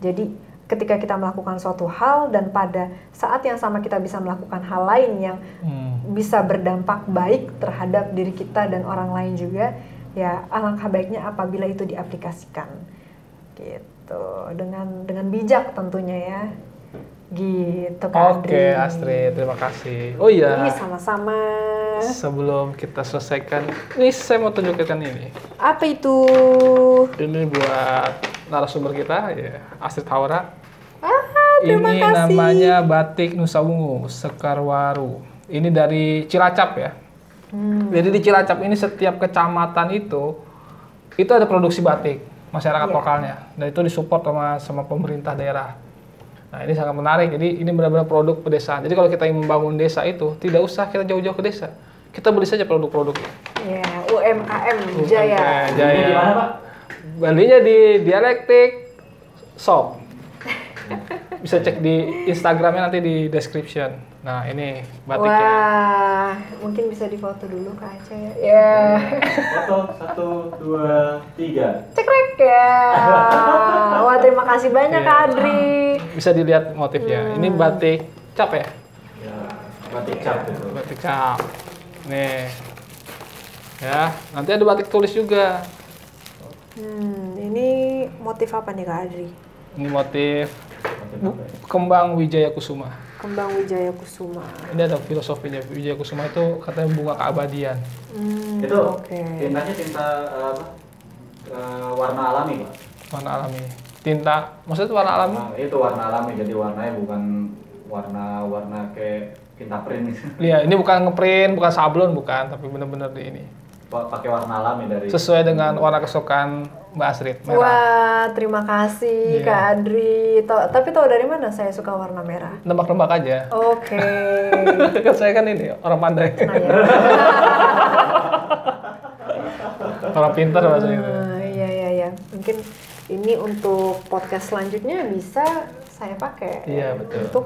Jadi ketika kita melakukan suatu hal dan pada saat yang sama kita bisa melakukan hal lain yang bisa berdampak baik terhadap diri kita dan orang lain juga, ya alangkah baiknya apabila itu diaplikasikan gitu, dengan bijak tentunya ya. Gitu Kak Adri. Oke Astrid, terima kasih. Oh iya. Ini sama-sama. Sebelum kita selesaikan, ini saya mau tunjukkan ini. Apa itu? Ini buat narasumber kita ya, Astrid Haura. Terima ini kasih. Namanya batik Nusa Ungu Sekarwaru. Ini dari Cilacap ya. Jadi di Cilacap ini setiap kecamatan itu ada produksi batik masyarakat lokalnya. Dan itu disupport sama pemerintah daerah. Nah ini sangat menarik. Jadi ini benar-benar produk pedesaan. Jadi kalau kita ingin membangun desa itu tidak usah kita jauh-jauh ke desa. Kita beli saja produk-produknya. Ya, UMKM Jaya. Jaya. Di mana Pak? Belinya di Dialektik Shop. Bisa cek di Instagramnya nanti di description. Nah ini batiknya. Wah, mungkin bisa difoto dulu Kak Aca ya. Ya. Foto 1, 2, 3. Cekrek ya. Wah terima kasih banyak Kak Adri. Bisa dilihat motifnya. Ini batik cap ya? Ya, batik cap itu. Batik cap. Nih. Ya, nanti ada batik tulis juga. Ini motif apa nih Kak Adri? Ini motif kembang Wijaya Kusuma. Kembang Wijaya Kusuma. Ini ada filosofinya. Wijaya Kusuma itu katanya bunga keabadian. Itu tintanya tinta warna alami Pak? Warna alami. Tinta, maksudnya warna alami? Nah, itu warna alami, jadi warnanya bukan warna kayak tinta print. Iya, ini bukan ngeprint, bukan sablon, bukan, tapi benar-benar di ini. Pakai warna alami dari. Sesuai dengan warna kesukaan Mbak Astrid, merah. Wah, terima kasih Kak Adri. Tapi tahu dari mana saya suka warna merah? Nebak-nebak aja. Oke. Kan saya kan ini orang pandai. Nah, ya. Orang pintar maksudnya. Iya. Mungkin ini untuk podcast selanjutnya bisa saya pakai. Iya, betul. Untuk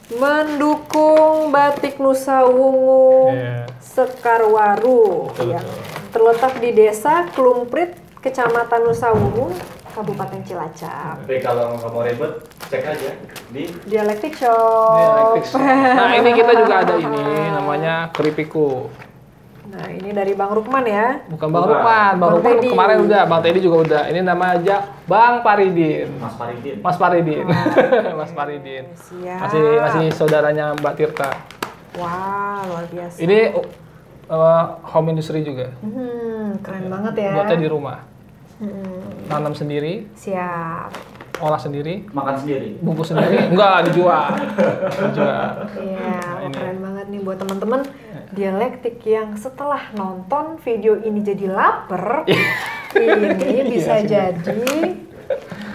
mendukung batik Nusa Ungu Sekarwaru yang terletak di Desa Klumprit, Kecamatan Nusa Ungu, Kabupaten Cilacap. Tapi kalau nggak mau ribet, cek aja di Dialektik Shop. Dialektik Shop. Nah ini kita juga ada ini, namanya Keripiku. Nah ini dari Bang Rukman ya? Bukan Bang Rukman, Bang Rukman Teddy. Kemarin udah, Bang Teddy juga udah. Ini nama aja Bang Paridin. Mas Paridin. Mas Paridin. Mas Paridin. Siap. Masih saudaranya Mbak Tirta. Wah luar biasa. Ini home industry juga. Keren banget ya. Buatnya di rumah. Nanam sendiri. Siap. Olah sendiri. Makan sendiri. Bungkus sendiri. Enggak, dijual. Iya, keren banget nih buat teman-teman. dialektik yang setelah nonton video ini jadi lapar, ini bisa jadi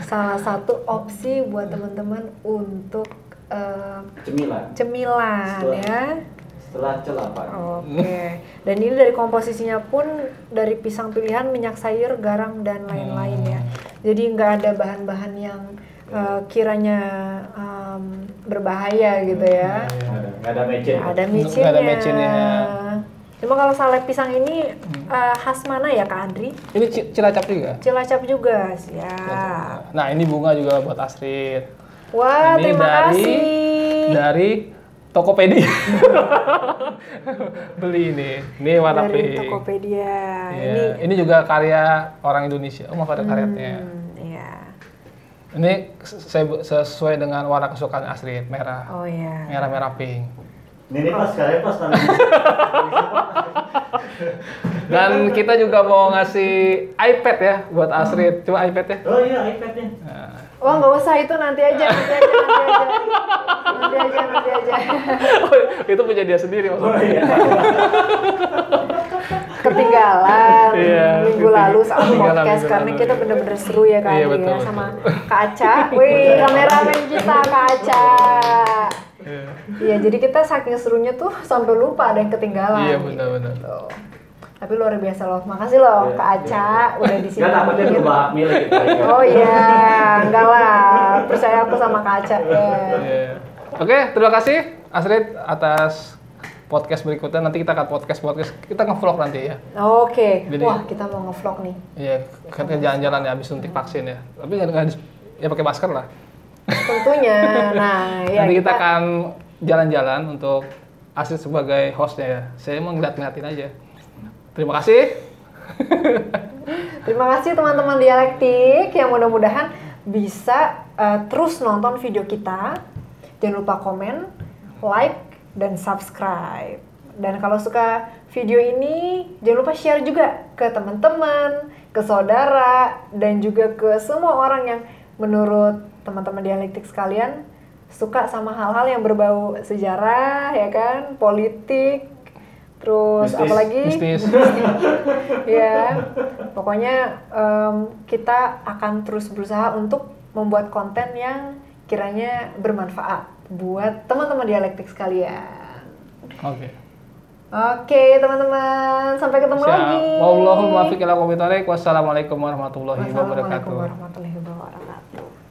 salah satu opsi buat teman-teman untuk cemilan ya. Setelah lapar. Oke. Dan ini dari komposisinya pun dari pisang pilihan, minyak sayur, garam dan lain-lain ya. Jadi nggak ada bahan-bahan yang kiranya berbahaya gitu ya. Nggak ada mecin. Ada micinnya. Nggak ada micinnya. Cuma kalau sale pisang ini khas mana ya Kak Andri? Ini Cilacap juga? Cilacap juga, siap. Nah ini bunga juga buat Astrid. Wah, ini terima kasih. Dari Tokopedia. Beli ini warna dari pink. Tokopedia. Yeah. Ini juga karya orang Indonesia. Oh, ada karyanya. Iya. Ini sesuai dengan warna kesukaan Astrid, merah. Oh iya. Merah pink. Ini pas tangan. Dan kita juga mau ngasih iPad ya buat Astrid. Coba iPad ya. Oh iya, iPad-nya. Nah. Wah, nggak usah, itu nanti aja. Oh, itu punya dia sendiri maksudnya. Oh iya. Ketinggalan minggu lalu saat Ketinggalan podcast minggu karena lalu. kita bener-bener seru ya kali Iya, betul, ya betul. sama Kak Aca. Wih, kameramen kita Kak Aca. Iya, jadi kita saking serunya tuh sampai lupa ada yang ketinggalan. Iya, benar-benar. Gitu. Tapi luar biasa loh. Makasih loh Kak Aca udah di sini. Nggak takutnya berubah hak milik gitu. Oh iya, enggak lah. Percaya aku sama Kak Aca ya. Iya. Oke, terima kasih Astrid atas podcast berikutnya. Nanti kita akan podcast kita nge-vlog nanti ya. Oke. Jadi- Wah, kita mau nge-vlog nih. Iya, kan kita jalan-jalan ya habis suntik vaksin ya. Tapi nggak ya pakai masker lah. Tentunya. Nah, ya Nanti kita akan jalan-jalan untuk Astrid sebagai hostnya ya. Saya mau ngeliat-ngeliatin aja. Terima kasih. Terima kasih teman-teman dialektik yang mudah-mudahan bisa terus nonton video kita. Jangan lupa komen, like, dan subscribe. Dan kalau suka video ini, jangan lupa share juga ke teman-teman, ke saudara, dan juga ke semua orang yang menurut teman-teman dialektik sekalian suka sama hal-hal yang berbau sejarah, ya kan, politik, terus Mistis. apalagi Mistis. ya, pokoknya kita akan terus berusaha untuk membuat konten yang kiranya bermanfaat buat teman-teman dialektik sekalian. Oke. Oke, teman-teman, sampai ketemu lagi. Wallahul muwaffiq ila aqwamit thoriq. Wassalamualaikum warahmatullahi Wassalamualaikum wabarakatuh. warahmatullahi wabarakatuh.